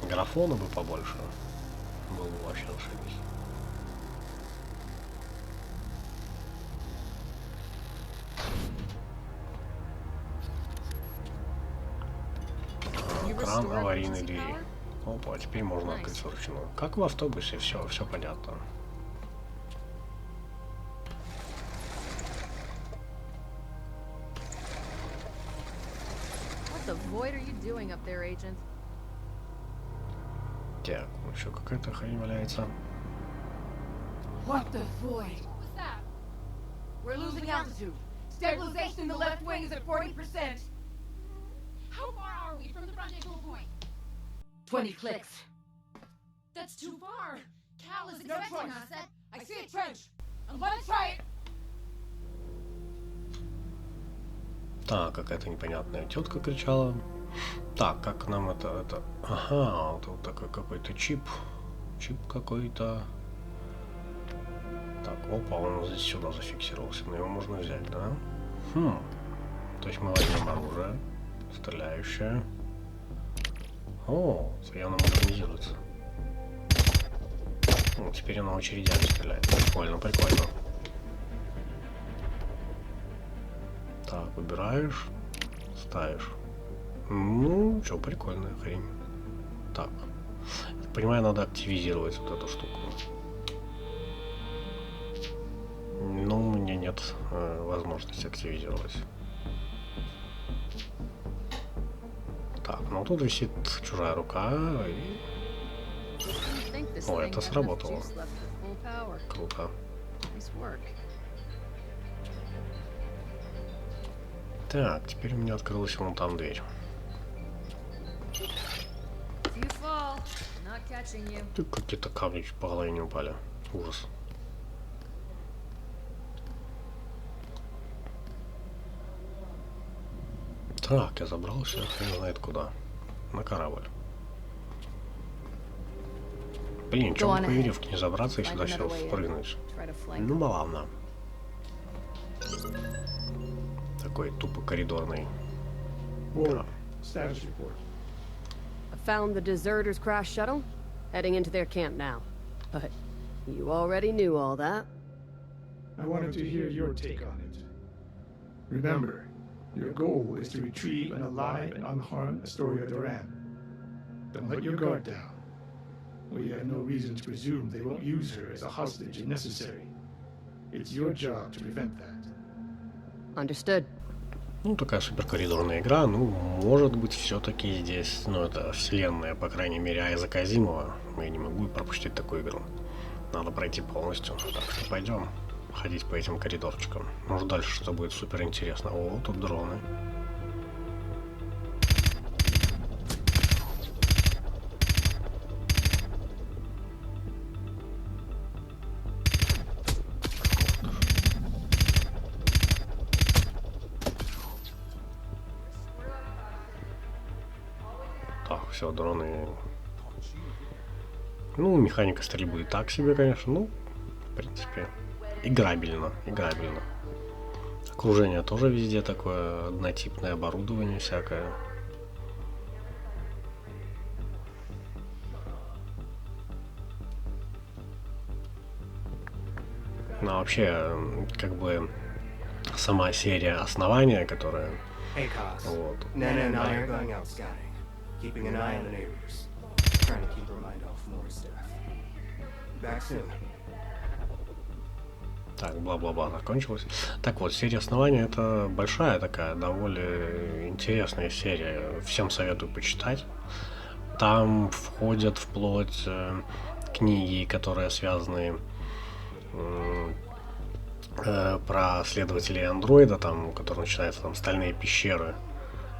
Графона бы побольше. Было бы вообще ошибись. Кран аварийной двери. Опа, теперь можно открыть вручную. Как в автобусе, все понятно. What the void are you doing up there, Agent? Так, ну еще какая-то хрень валяется. What the void? What was that? We're losing altitude. Stabilization in the left wing is at 40%. How far are we from the rendezvous point? 20 clicks. That's too far. Cal is expecting us at... I see a trench. I'm gonna try it. Так, какая-то непонятная тетка кричала. Так, как нам это... Ага, вот такой какой-то чип. Чип какой-то. Так, опа, он здесь сюда зафиксировался. Но его можно взять, да? Хм. То есть мы возьмем оружие. Стреляющее. О, явно модернизируется. Ну, теперь оно очередями стреляет. Прикольно, прикольно. Так, выбираешь, ставишь. Ну, что, прикольная хрень. Так. Я понимаю, надо активизировать вот эту штуку. Но у меня нет возможности активизировать. Так, ну тут висит чужая рука и... О, это сработало. Круто. Так, теперь у меня открылась вон там дверь. Тут какие-то камни чуть по голове не упали. Ужас. Так, я забрался, хрен знает куда. На корабль. Блин, чё бы по веревке не забраться и сюда все впрыгнуть? Ну, ладно. Такой тупо коридорный. Да. Status report. I found the deserters' crash shuttle, heading into their camp now. But you already knew all that. I wanted to hear your take on it. Remember, your goal is to retrieve an alive and unharmed Astoria Duran. Don't let your guard down. We have no reason to presume they won't use her as a hostage if necessary. It's your job to prevent that. Understood. Ну, такая суперкоридорная игра, ну, может быть, все-таки здесь, ну, это вселенная, по крайней мере, Айзека Азимова. Я не могу пропустить такую игру. Надо пройти полностью. Так что пойдем ходить по этим коридорчикам. Может, дальше что будет супер интересно. О, тут дроны. Так, все, дроны. Ну, механика стрельбы так себе, конечно. Ну, в принципе, играбельно. Окружение тоже везде такое однотипное, оборудование всякое. Ну, а вообще, как бы, сама серия «Основания», которая... Вот. Nana and I are going out scouting, keeping an eye on the neighbors, trying to keep her mind off more stuff. Back soon. Так, бла-бла-бла, закончилось. Так вот, серия «Основания» — это большая такая, довольно интересная серия. Всем советую почитать. Там входят вплоть книги, которые связаны про следователей андроида, там, который начинается там «Стальные пещеры»,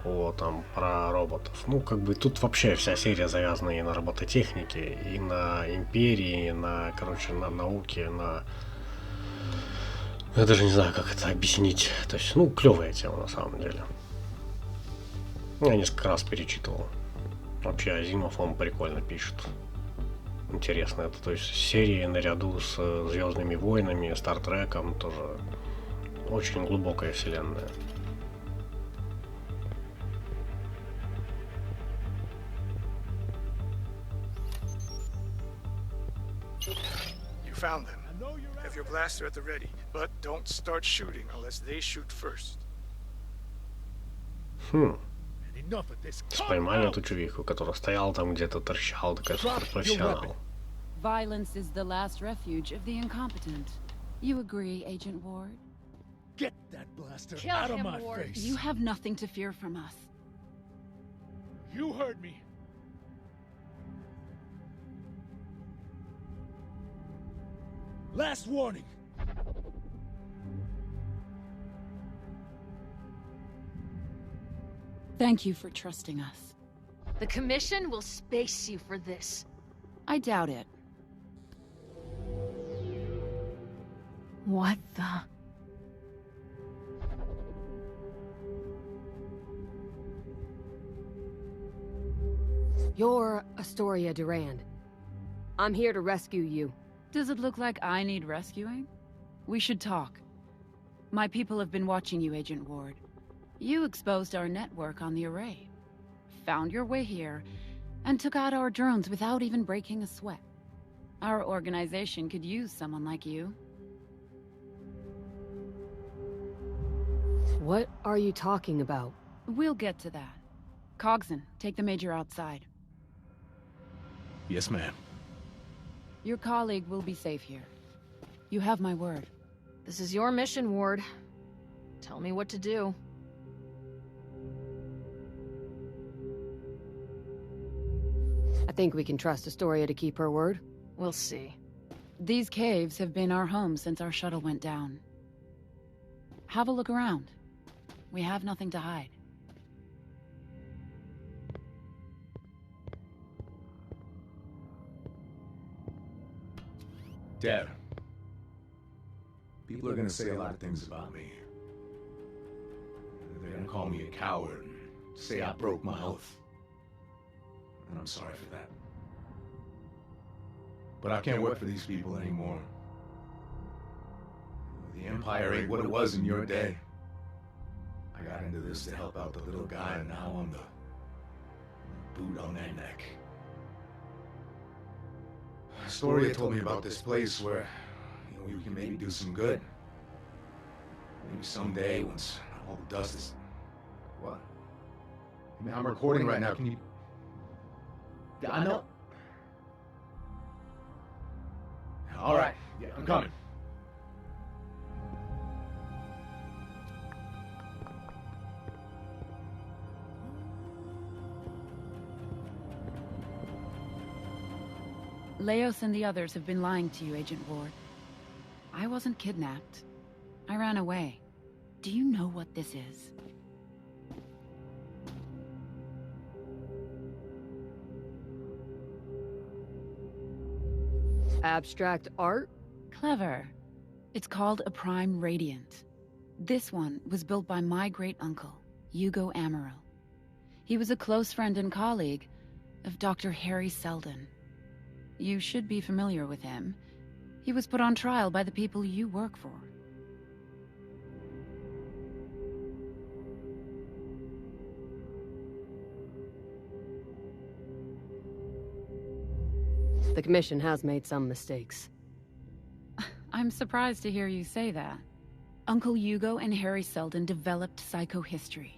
вот, там, про роботов. Ну, как бы тут вообще вся серия завязана и на робототехнике, и на империи, и на, короче, на науке, на... Я даже не знаю, как это объяснить. То есть, ну, клевая тема на самом деле. Я несколько раз перечитывал. Вообще, Азимов, он прикольно пишет. Интересно это. То есть, серии наряду с Звездными войнами, Стартреком тоже очень глубокая вселенная. You found them. Have your blaster at the ready, but don't start shooting unless they shoot first. Поймали эту чувиху, которая стояла там где-то, торчал, такая суперпрофессионал. Violence is the last refuge of the incompetent. You agree, Agent Ward? Get that blaster Kill out of him, my Ward. face. You have nothing to fear from us. You heard me. Last warning. Thank you for trusting us. The Commission will space you for this. I doubt it. What the... You're Astoria Durand. I'm here to rescue you. Does it look like I need rescuing? We should talk. My people have been watching you, Agent Ward. You exposed our network on the array, found your way here, and took out our drones without even breaking a sweat. Our organization could use someone like you. What are you talking about? We'll get to that. Cogson, take the Major outside. Yes, ma'am. Your colleague will be safe here. You have my word. This is your mission, Ward. Tell me what to do. I think we can trust Astoria to keep her word. We'll see. These caves have been our home since our shuttle went down. Have a look around. We have nothing to hide. Dad, people are gonna say a lot of things about me. They're gonna call me a coward and say I broke my oath. And I'm sorry for that. But I can't work for these people anymore. The Empire ain't what it was in your day. I got into this to help out the little guy, and now I'm the boot on their neck. Astoria told me about this place where, we can maybe do some good. Maybe someday, once all the dust is... What? I mean, I'm recording right now, can you... Yeah, I know. All right, yeah, I'm coming. Leos and the others have been lying to you, Agent Ward. I wasn't kidnapped. I ran away. Do you know what this is? Abstract art? Clever. It's called a Prime Radiant. This one was built by my great-uncle, Hugo Amaral. He was a close friend and colleague of Dr. Harry Seldon. You should be familiar with him. He was put on trial by the people you work for. The Commission has made some mistakes. I'm surprised to hear you say that. Uncle Hugo and Harry Seldon developed psychohistory.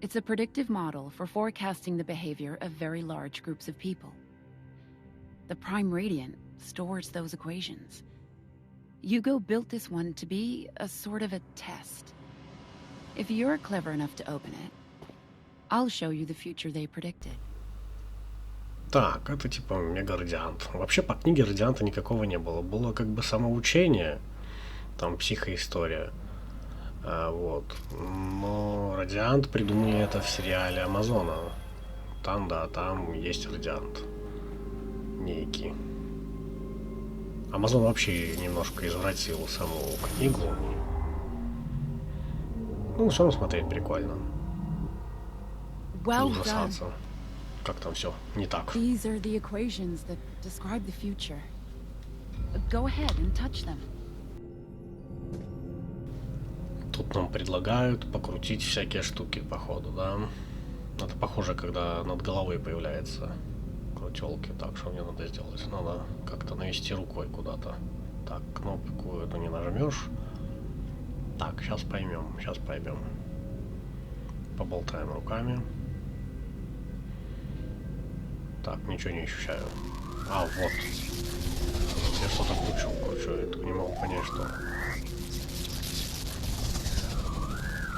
It's a predictive model for forecasting the behavior of very large groups of people. The Prime Radiant stores those equations. Hugo built this one to be a sort of a test. If you're clever enough to open it, I'll show you the future they predicted. Так, это типа мега-радиант. Вообще по книге радианта никакого не было. Было как бы самоучение, там психоистория. Вот. Но радиант придумали это в сериале Амазона. Там, да, там есть радиант. Некий. Амазон вообще немножко извратил саму книгу. Ну, все равно смотреть прикольно. Well done. done. Как там все не так. These are the equations that describe the future. Go ahead and touch them. Тут нам предлагают покрутить всякие штуки, походу, да? Это похоже, когда над головой появляется крутелки. Так, что мне надо сделать? Надо как-то навести рукой куда-то. Так, кнопку эту не нажмешь. Так, сейчас поймем, сейчас поймем. Поболтаем руками. Так, ничего не ощущаю. А, вот. Я что-то кручу, это не могу понять, что.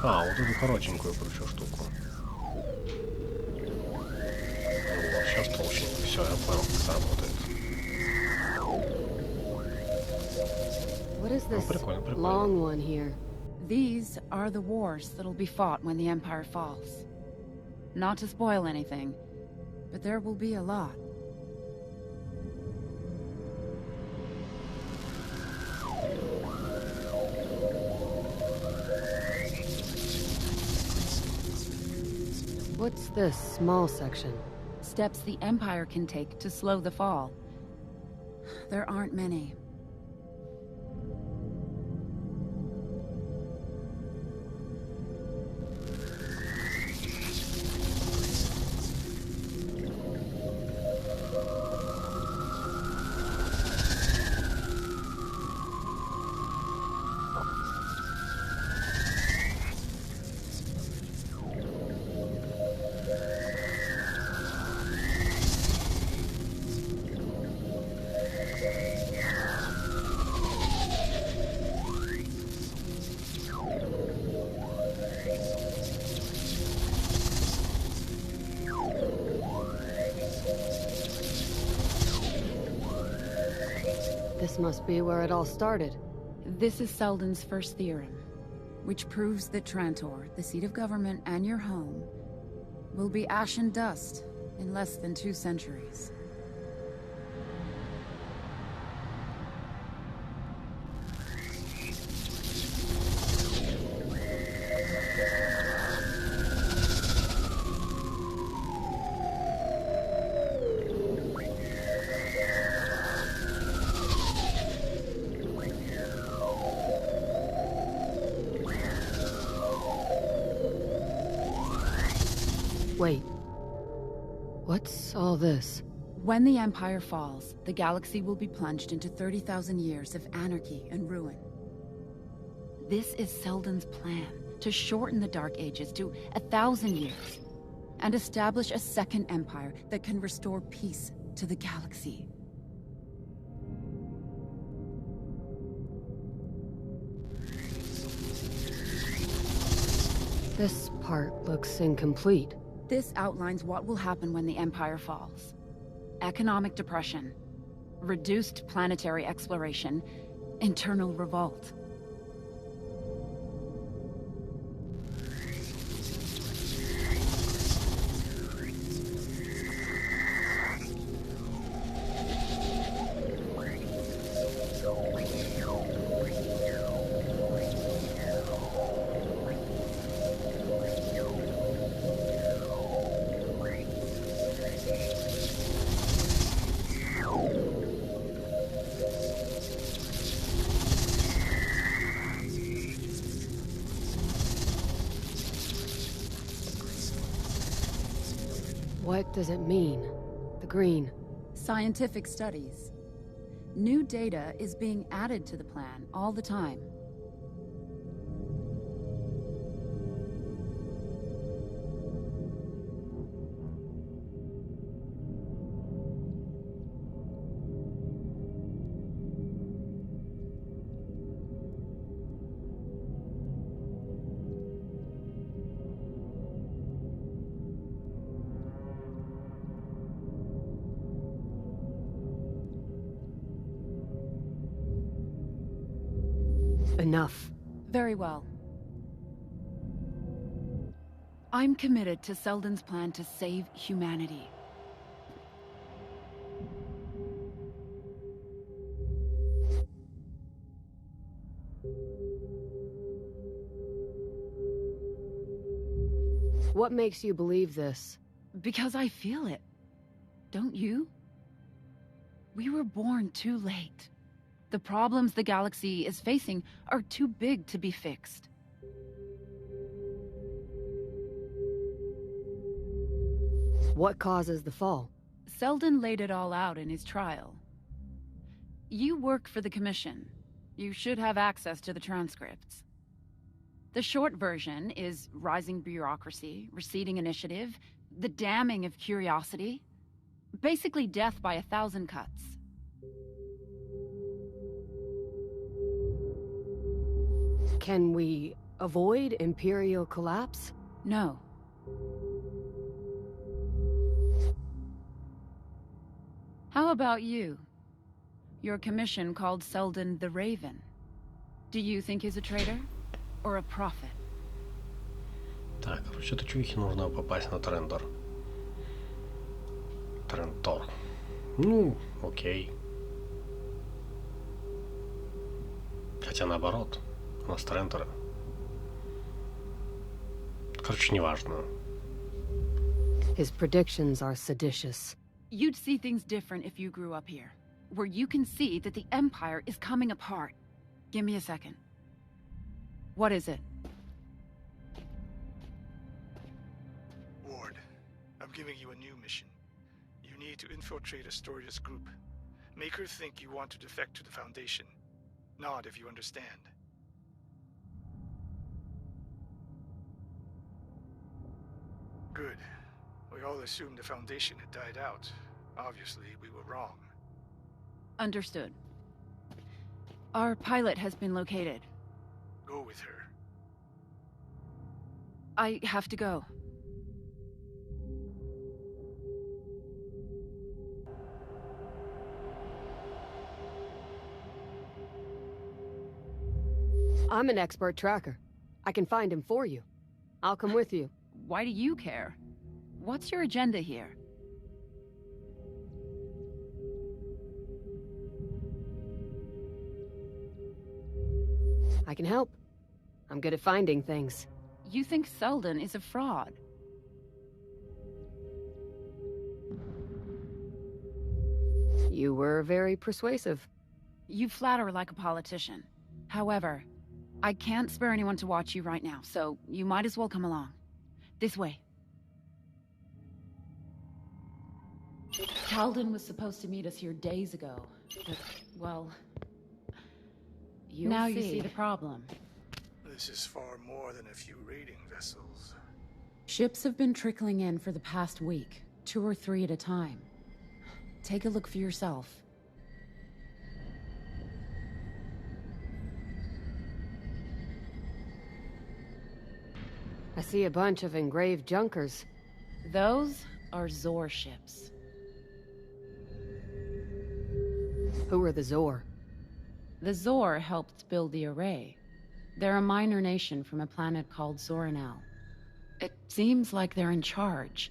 А, вот эту коротенькую кручу штуку. Вот, сейчас толщенько. Все, я понял, как это работает. What is this прикольно, прикольно. long one here? These are the wars that'll be fought when the Empire falls. Not to spoil anything, but there will be a lot. What's this small section? Steps the Empire can take to slow the fall. There aren't many. This must be where it all started. This is Seldon's first theorem, which proves that Trantor, the seat of government and your home, will be ash and dust in less than 2 centuries. Wait. What's all this? When the Empire falls, the galaxy will be plunged into 30,000 years of anarchy and ruin. This is Seldon's plan, to shorten the Dark Ages to 1,000 years, and establish a second empire that can restore peace to the galaxy. This part looks incomplete. This outlines what will happen when the Empire falls. Economic depression, Reduced planetary exploration. Internal revolt. What does it mean? The green. Scientific studies. New data is being added to the plan all the time. Enough. Very well. I'm committed to Selden's plan to save humanity. What makes you believe this? Because I feel it. Don't you? We were born too late. The problems the galaxy is facing are too big to be fixed. What causes the fall? Selden laid it all out in his trial. You work for the Commission. You should have access to the transcripts. The short version is rising bureaucracy, receding initiative, the damning of curiosity. Basically death by 1,000 cuts. Can we avoid Imperial collapse? No. How about you? Your commission called Selden the Raven. Do you think he's a traitor? Or a prophet? Так, короче, этой чувихе нужно попасть на Трендор. Трентор. Ну, окей. Хотя наоборот. У нас Трентора. Короче, неважно. His predictions are seditious. You'd see things different if you grew up here, where you can see that the Empire is coming apart. Give me a second. What is it? Ward, I'm giving you a new mission. You need to infiltrate Astoria's group. Make her think you want to defect to the Foundation. Nod if you understand. Good. We all assumed the Foundation had died out. Obviously, we were wrong. Understood. Our pilot has been located. Go with her. I have to go. I'm an expert tracker. I can find him for you. I'll come with you. Why do you care? What's your agenda here? I can help. I'm good at finding things. You think Selden is a fraud? You were very persuasive. You flatter like a politician. However, I can't spare anyone to watch you right now, so you might as well come along. This way. Talden was supposed to meet us here days ago, but, well... Now you see the problem. This is far more than a few raiding vessels. Ships have been trickling in for the past week, 2 or 3 at a time. Take a look for yourself. I see a bunch of engraved junkers. Those are Zor ships. Who are the Zor? The Zor helped build the array. They're a minor nation from a planet called Zoranel. It seems like they're in charge.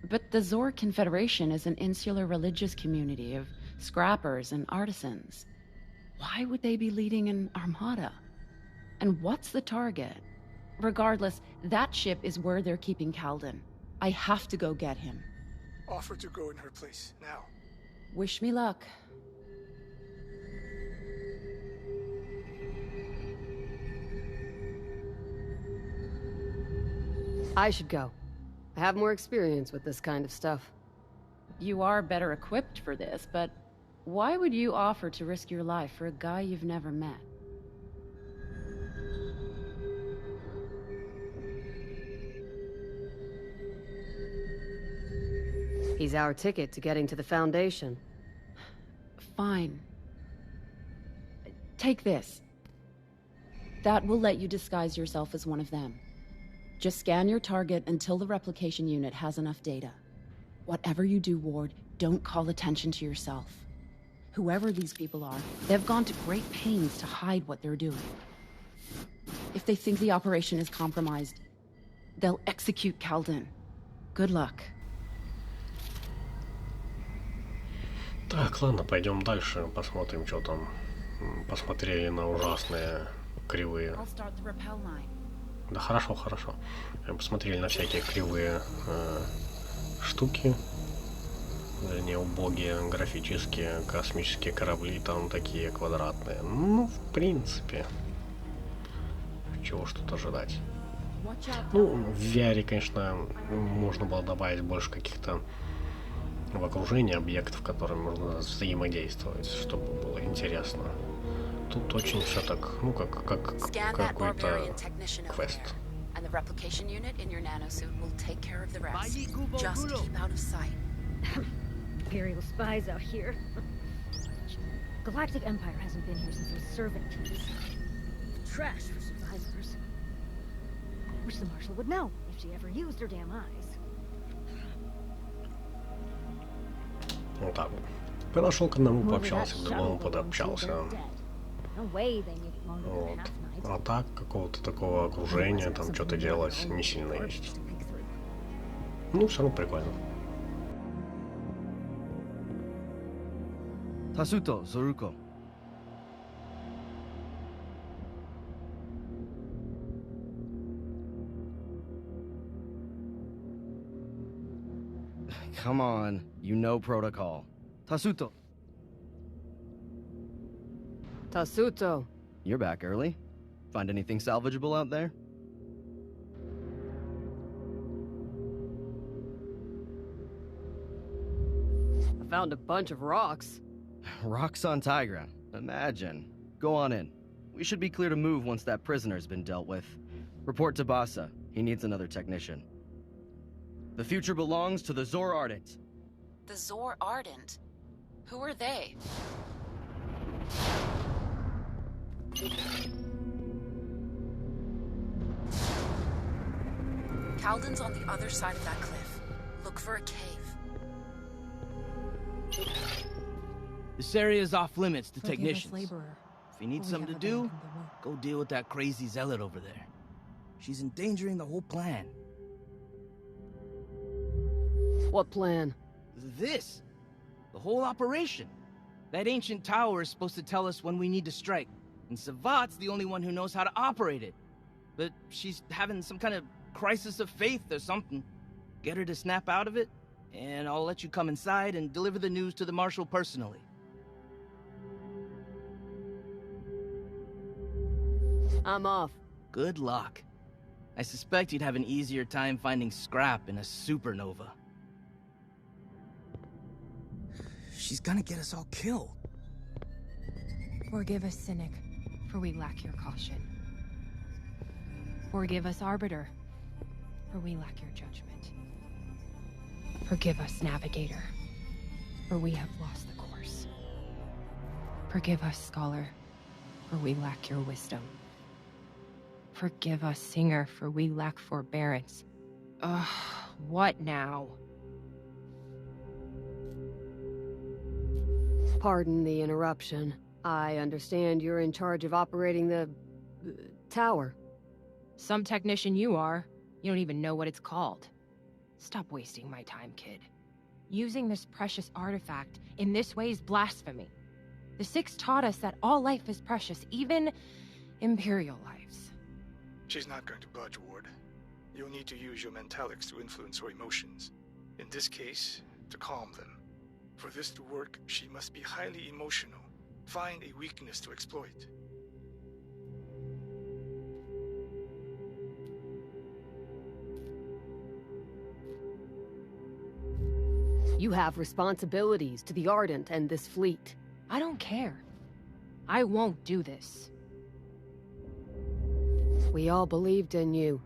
But the Zor Confederation is an insular religious community of scrappers and artisans. Why would they be leading an armada? And what's the target? Regardless, that ship is where they're keeping Calden. I have to go get him. Offer to go in her place, now. Wish me luck. I should go. I have more experience with this kind of stuff. You are better equipped for this, but why would you offer to risk your life for a guy you've never met? He's our ticket to getting to the Foundation. Fine. Take this. That will let you disguise yourself as one of them. Just scan your target until the replication unit has enough data. Whatever you do, Ward, don't call attention to yourself. Whoever these people are, they've gone to great pains to hide what they're doing. If they think the operation is compromised, they'll execute Calden. Good luck. Так, ладно, пойдем дальше, посмотрим, что там. Посмотрели на ужасные кривые. Да хорошо, хорошо. Посмотрели на всякие кривые штуки. Не убогие, графические, космические корабли, там такие квадратные. Ну, в принципе. Чего ж тут ожидать? Ну, в VR, конечно, можно было добавить больше каких-то в окружении объектов, которыми можно взаимодействовать, чтобы было интересно. Тут очень все так, ну, как какой-то квест. And the replication unit in your nanosuit will take care of the rest. Just keep out of sight. Imperial spies out here. Galactic Empire hasn't been here since it was servant keys. Trash for survivors. Wish the Marshal would know if she ever used her damn eyes. Вот так вот. Подошел к одному, пообщался, к другому подобщался. Вот. А так, какого-то такого окружения, там что-то делать не сильно есть. Ну, все равно прикольно. Tasuto, Zoruko. Come on, you know protocol. Tasuto. Tasuto. You're back early. Find anything salvageable out there? I found a bunch of rocks. Rocks on Tigra. Imagine. Go on in. We should be clear to move once that prisoner's been dealt with. Report to Bassa. He needs another technician. The future belongs to the Zor Ardent. The Zor Ardent? Who are they? Calden's on the other side of that cliff. Look for a cave. This area is off limits to technicians. If you need something to do, go deal with that crazy zealot over there. She's endangering the whole plan. What plan? This. The whole operation. That ancient tower is supposed to tell us when we need to strike. And Savat's the only one who knows how to operate it. But she's having some kind of crisis of faith or something. Get her to snap out of it, and I'll let you come inside and deliver the news to the Marshal personally. I'm off. Good luck. I suspect you'd have an easier time finding scrap in a supernova. She's gonna get us all killed. Forgive us, Cynic, for we lack your caution. Forgive us, Arbiter, for we lack your judgment. Forgive us, Navigator, for we have lost the course. Forgive us, Scholar, for we lack your wisdom. Forgive us, Singer, for we lack forbearance. Ugh, what now? Pardon the interruption. I understand you're in charge of operating the... tower. Some technician you are. You don't even know what it's called. Stop wasting my time, kid. Using this precious artifact in this way is blasphemy. The Six taught us that all life is precious, even Imperial lives. She's not going to budge, Ward. You'll need to use your mentalics to influence her emotions. In this case, to calm them. For this to work, she must be highly emotional. Find a weakness to exploit. You have responsibilities to the Ardent and this fleet. I don't care. I won't do this. We all believed in you.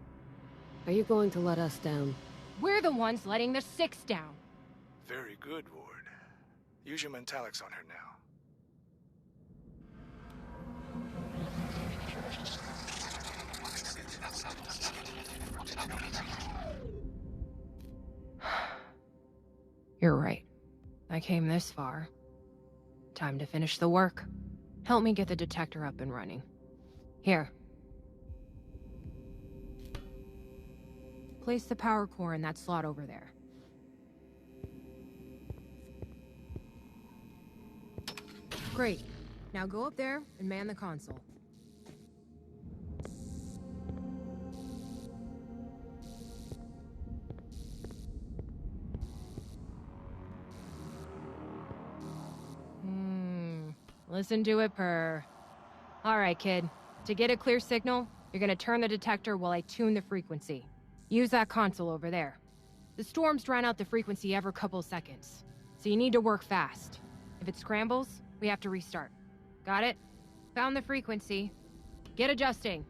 Are you going to let us down? We're the ones letting the Six down. Very good, Ward. Use your mentalics on her now. You're right. I came this far. Time to finish the work. Help me get the detector up and running. Here. Place the power core in that slot over there. Great. Now go up there and man the console. Listen to it purr. Alright, kid. To get a clear signal, you're gonna turn the detector while I tune the frequency. Use that console over there. The storms drown out the frequency every couple seconds, so you need to work fast. If it scrambles, we have to restart. Got it? Found the frequency. Get adjusting.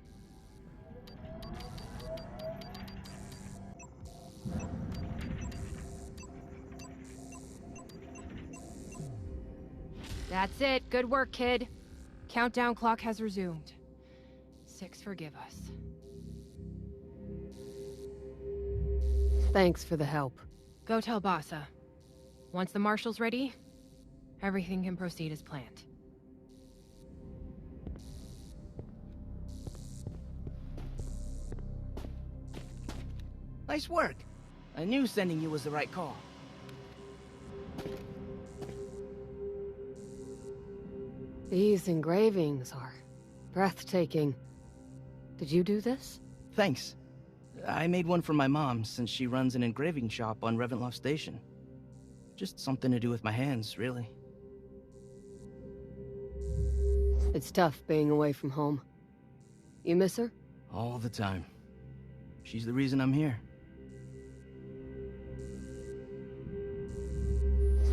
That's it. Good work, kid. Countdown clock has resumed. Six, forgive us. Thanks for the help. Go tell Bassa. Once the marshal's ready, everything can proceed as planned. Nice work. I knew sending you was the right call. These engravings are breathtaking. Did you do this? Thanks. I made one for my mom, since she runs an engraving shop on Reventloft Station. Just something to do with my hands, really. It's tough being away from home. You miss her? All the time. She's the reason I'm here.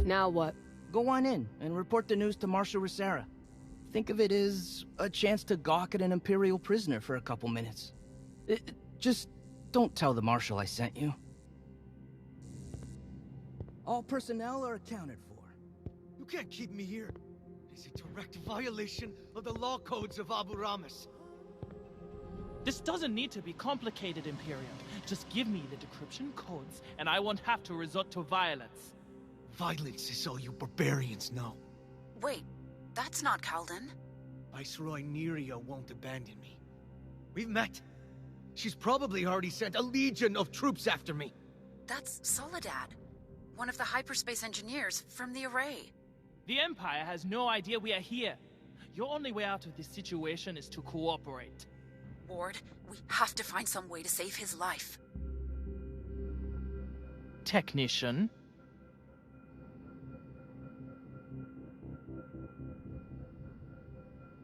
Now what? Go on in and report the news to Marshal Rosera. Think of it as a chance to gawk at an Imperial prisoner for a couple minutes. Just don't tell the Marshal I sent you. All personnel are accounted for. You can't keep me here. It is a direct violation of the law codes of Abu Ramis. This doesn't need to be complicated, Imperium. Just give me the decryption codes, and I won't have to resort to violence. Violence is all you barbarians know. Wait, that's not Kalden. Viceroy Neria won't abandon me. We've met. She's probably already sent a legion of troops after me. That's Soledad, one of the hyperspace engineers from the Array. The Empire has no idea we are here. Your only way out of this situation is to cooperate. Ward, we have to find some way to save his life. Technician.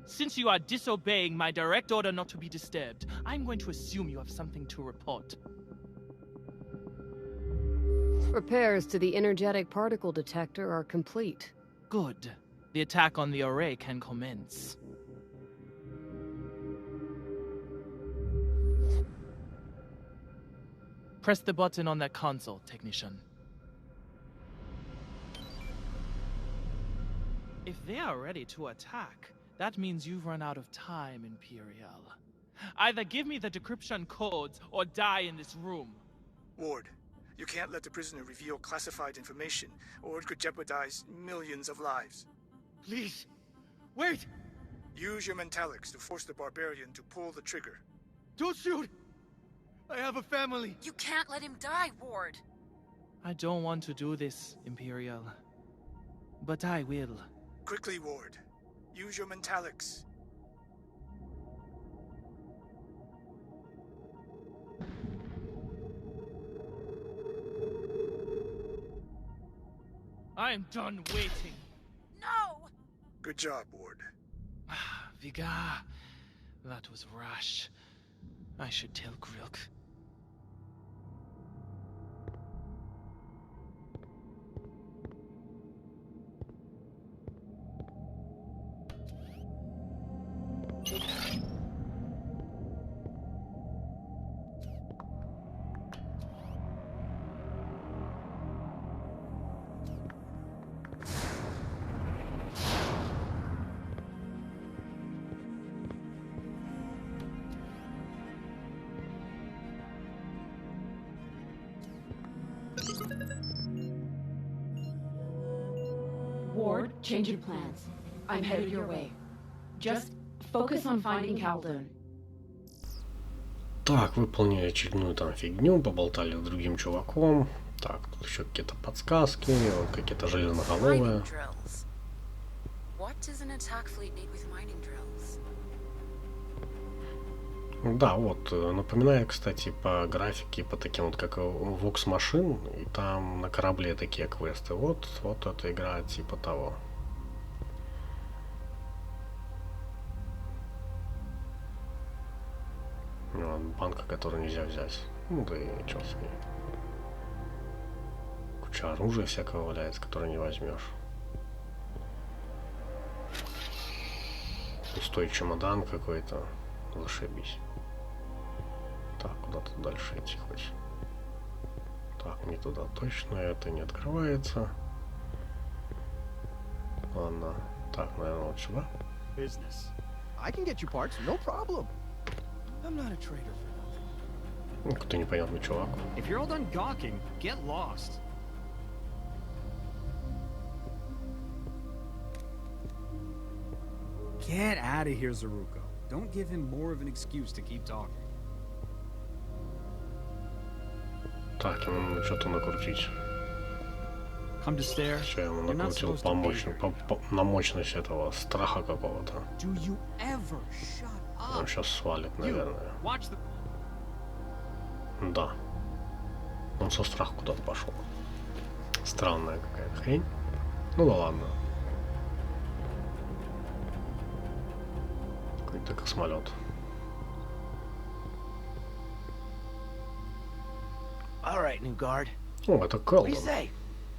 Since you are disobeying my direct order not to be disturbed, I'm going to assume you have something to report. Repairs to the energetic particle detector are complete. Good. The attack on the Array can commence. Press the button on that console, Technician. If they are ready to attack, that means you've run out of time, Imperial. Either give me the decryption codes or die in this room. Ward, you can't let the prisoner reveal classified information, or it could jeopardize millions of lives. Please, wait! Use your mentalics to force the barbarian to pull the trigger. Don't shoot! I have a family! You can't let him die, Ward! I don't want to do this, Imperial. But I will. Quickly, Ward. Use your mentalics. I'm done waiting. No! Good job, Ward. Vigar, that was rash. I should tell Grilk. Ward, change your plans. I'm headed your way. Just focus on finding Khaldun. Так, выполнили очередную там фигню, поболтали с другим чуваком. Так, тут еще какие-то подсказки, какие-то железноголовые. What does an attack fleet need with mining drills? Да, вот, напоминает, кстати, по графике, по таким вот, как Vox машин, и там на корабле такие квесты. Вот эта игра типа того. Вот, банка, которую нельзя взять. Ну да и чё с ней. Куча оружия всякого валяется, которое не возьмешь. Пустой чемодан какой-то. Зашибись. Так, куда-то дальше идти хоть. Так, не туда точно, это не открывается. Ладно. Так, наверное, вот сюда. Business. I can get you parts, no problem. I'm not a trader for nothing. Ну, кто непонятный чувак. If you're all done gawking, get lost. Get out of here, Zaruko. Don't give him more of an excuse to keep talking. Так, ему надо что-то накрутить. Come to stare. Все, ему накрутил на мощность этого страха какого-то. Do you ever shut up? Он сейчас свалит, наверное. Watch the... Да. Он со страха куда-то пошел. Странная какая-то хрень. Ну да ладно. Какой-то космолет. All right, new guard. О, это What do you Khaldun. say?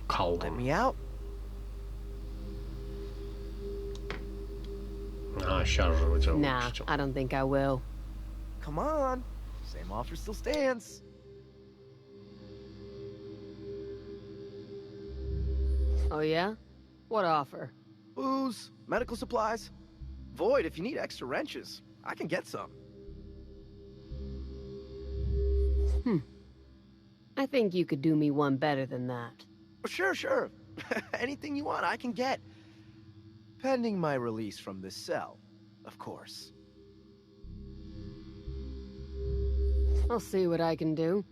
Let Khaldun. me out? А, сейчас же у тебя Nah, выпустил. I don't think I will. Come on. Same offer still stands. Oh yeah? What offer? Booze, medical supplies. Void, if you need extra wrenches, I can get some. I think you could do me one better than that. Sure. Anything you want, I can get. Pending my release from this cell, of course. I'll see what I can do.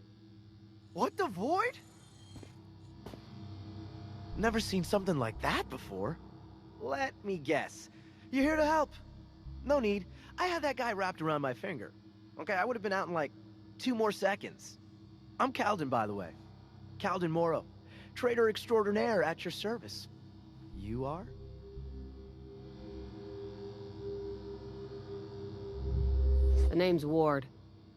What, the Void? Never seen something like that before. Let me guess. You're here to help. No need. I had that guy wrapped around my finger. Okay, I would have been out in like 2 more seconds. I'm Khaldun, by the way. Khaldun Moro. Trader extraordinaire at your service. You are? The name's Ward.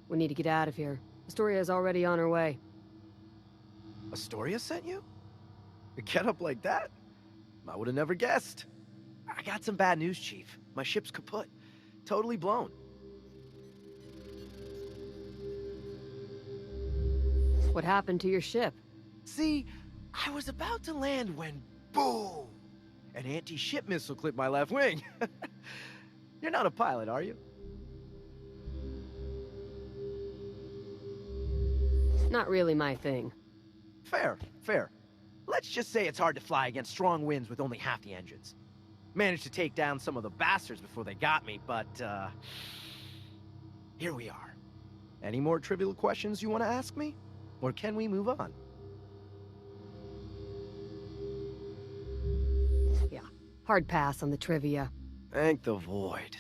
We need to get out of here. Astoria's already on her way. Astoria sent you? A get up like that? I would have never guessed. I got some bad news, Chief. My ship's kaput. Totally blown. What happened to your ship? See, I was about to land when boom! An anti-ship missile clipped my left wing. You're not a pilot, are you? Not really my thing. Fair. Let's just say it's hard to fly against strong winds with only half the engines. Managed to take down some of the bastards before they got me, but, here we are. Any more trivial questions you want to ask me? Or can we move on? Yeah, hard pass on the trivia. Thank the void.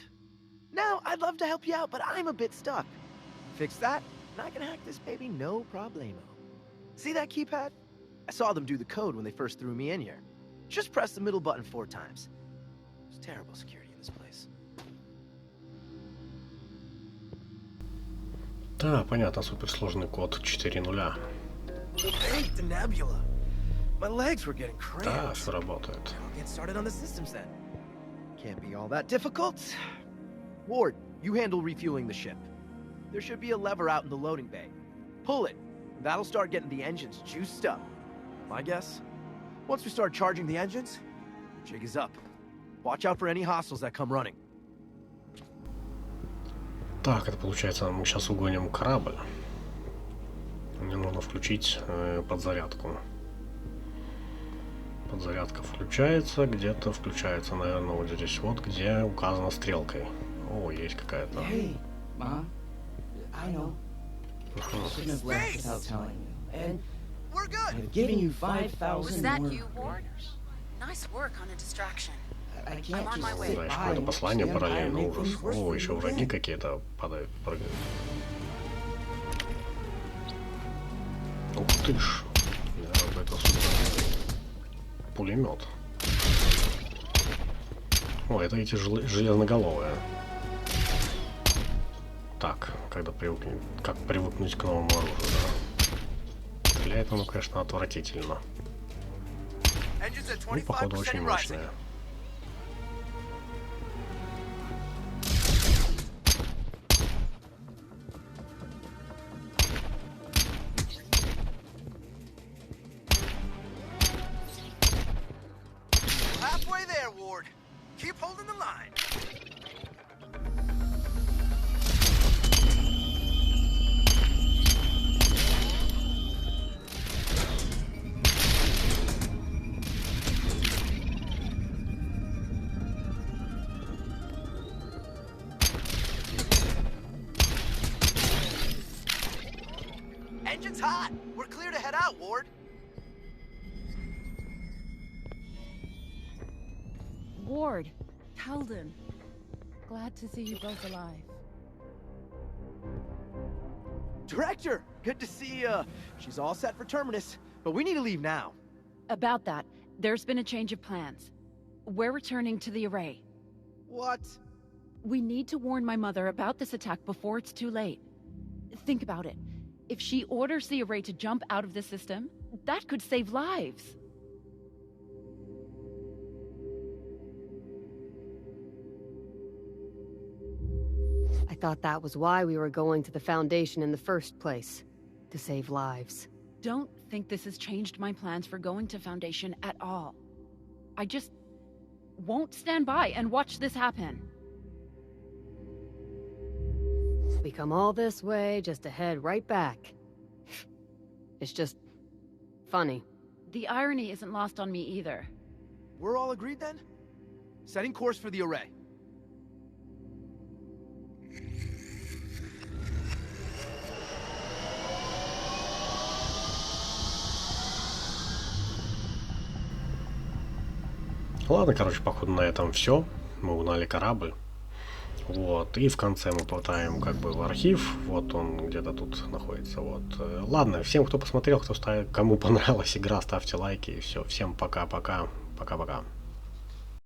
Now, I'd love to help you out, but I'm a bit stuck. Fix that, and I can hack this baby no problemo. See that keypad? I saw them do the code when they first threw me in here. Just press the middle button 4 times. There's terrible security in this place. Да, понятно, суперсложный код 4.0. Hey, the nebula. My legs were getting cramped. Да, все работает. I'll get started on the systems then. Can't be all that difficult. Ward, you handle refueling the ship. There should be a lever out in the loading bay. Pull it, and that'll start getting the engines juiced up. My guess? Once we start charging the engines, jig is up. Watch out for any hostiles that come running. Так, это получается, мы сейчас угоним корабль. Мне нужно включить подзарядку. Подзарядка включается, где-то включается, наверное, вот здесь вот, где указано стрелкой. О, есть какая-то. Hey, Mom. I know. I shouldn't have left without telling you. And we're good. I've given you 5,000 Was that more you, Ward? Nice work on a distraction. I I'm can't on my just way. sit Да, еще by какое-то and послание watch the параллельно, Empire make ужас. things worse О, for еще you враги again. какие-то падают, прыгают. Ух ты ж. Да, это супер. Пулемет. О, это эти железноголовые. Так, когда как привыкнуть к новому оружию, да? Стреляет оно, конечно, отвратительно. Ну, походу, очень мощное. Halfway there, Ward. Keep holding the line. Engine's hot. We're clear to head out, Ward. Ward, Talden. Glad to see you both alive. Director, good to see ya. She's all set for Terminus, but we need to leave now. About that, there's been a change of plans. We're returning to the array. What? We need to warn my mother about this attack before it's too late. Think about it. If she orders the array to jump out of the system, that could save lives. I thought that was why we were going to the Foundation in the first place. To save lives. Don't think this has changed my plans for going to Foundation at all. I just won't stand by and watch this happen. We come all this way just to head right back. It's just funny. The irony isn't lost on me either. We're all agreed then? Setting course for the array. Ладно, короче, походу на этом все. Мы угнали корабль. Вот, и в конце мы попадаем как бы в архив. Вот он где-то тут находится. Вот. Ладно, всем, кто посмотрел, кому понравилась игра, ставьте лайки. И все, всем пока-пока. Пока-пока.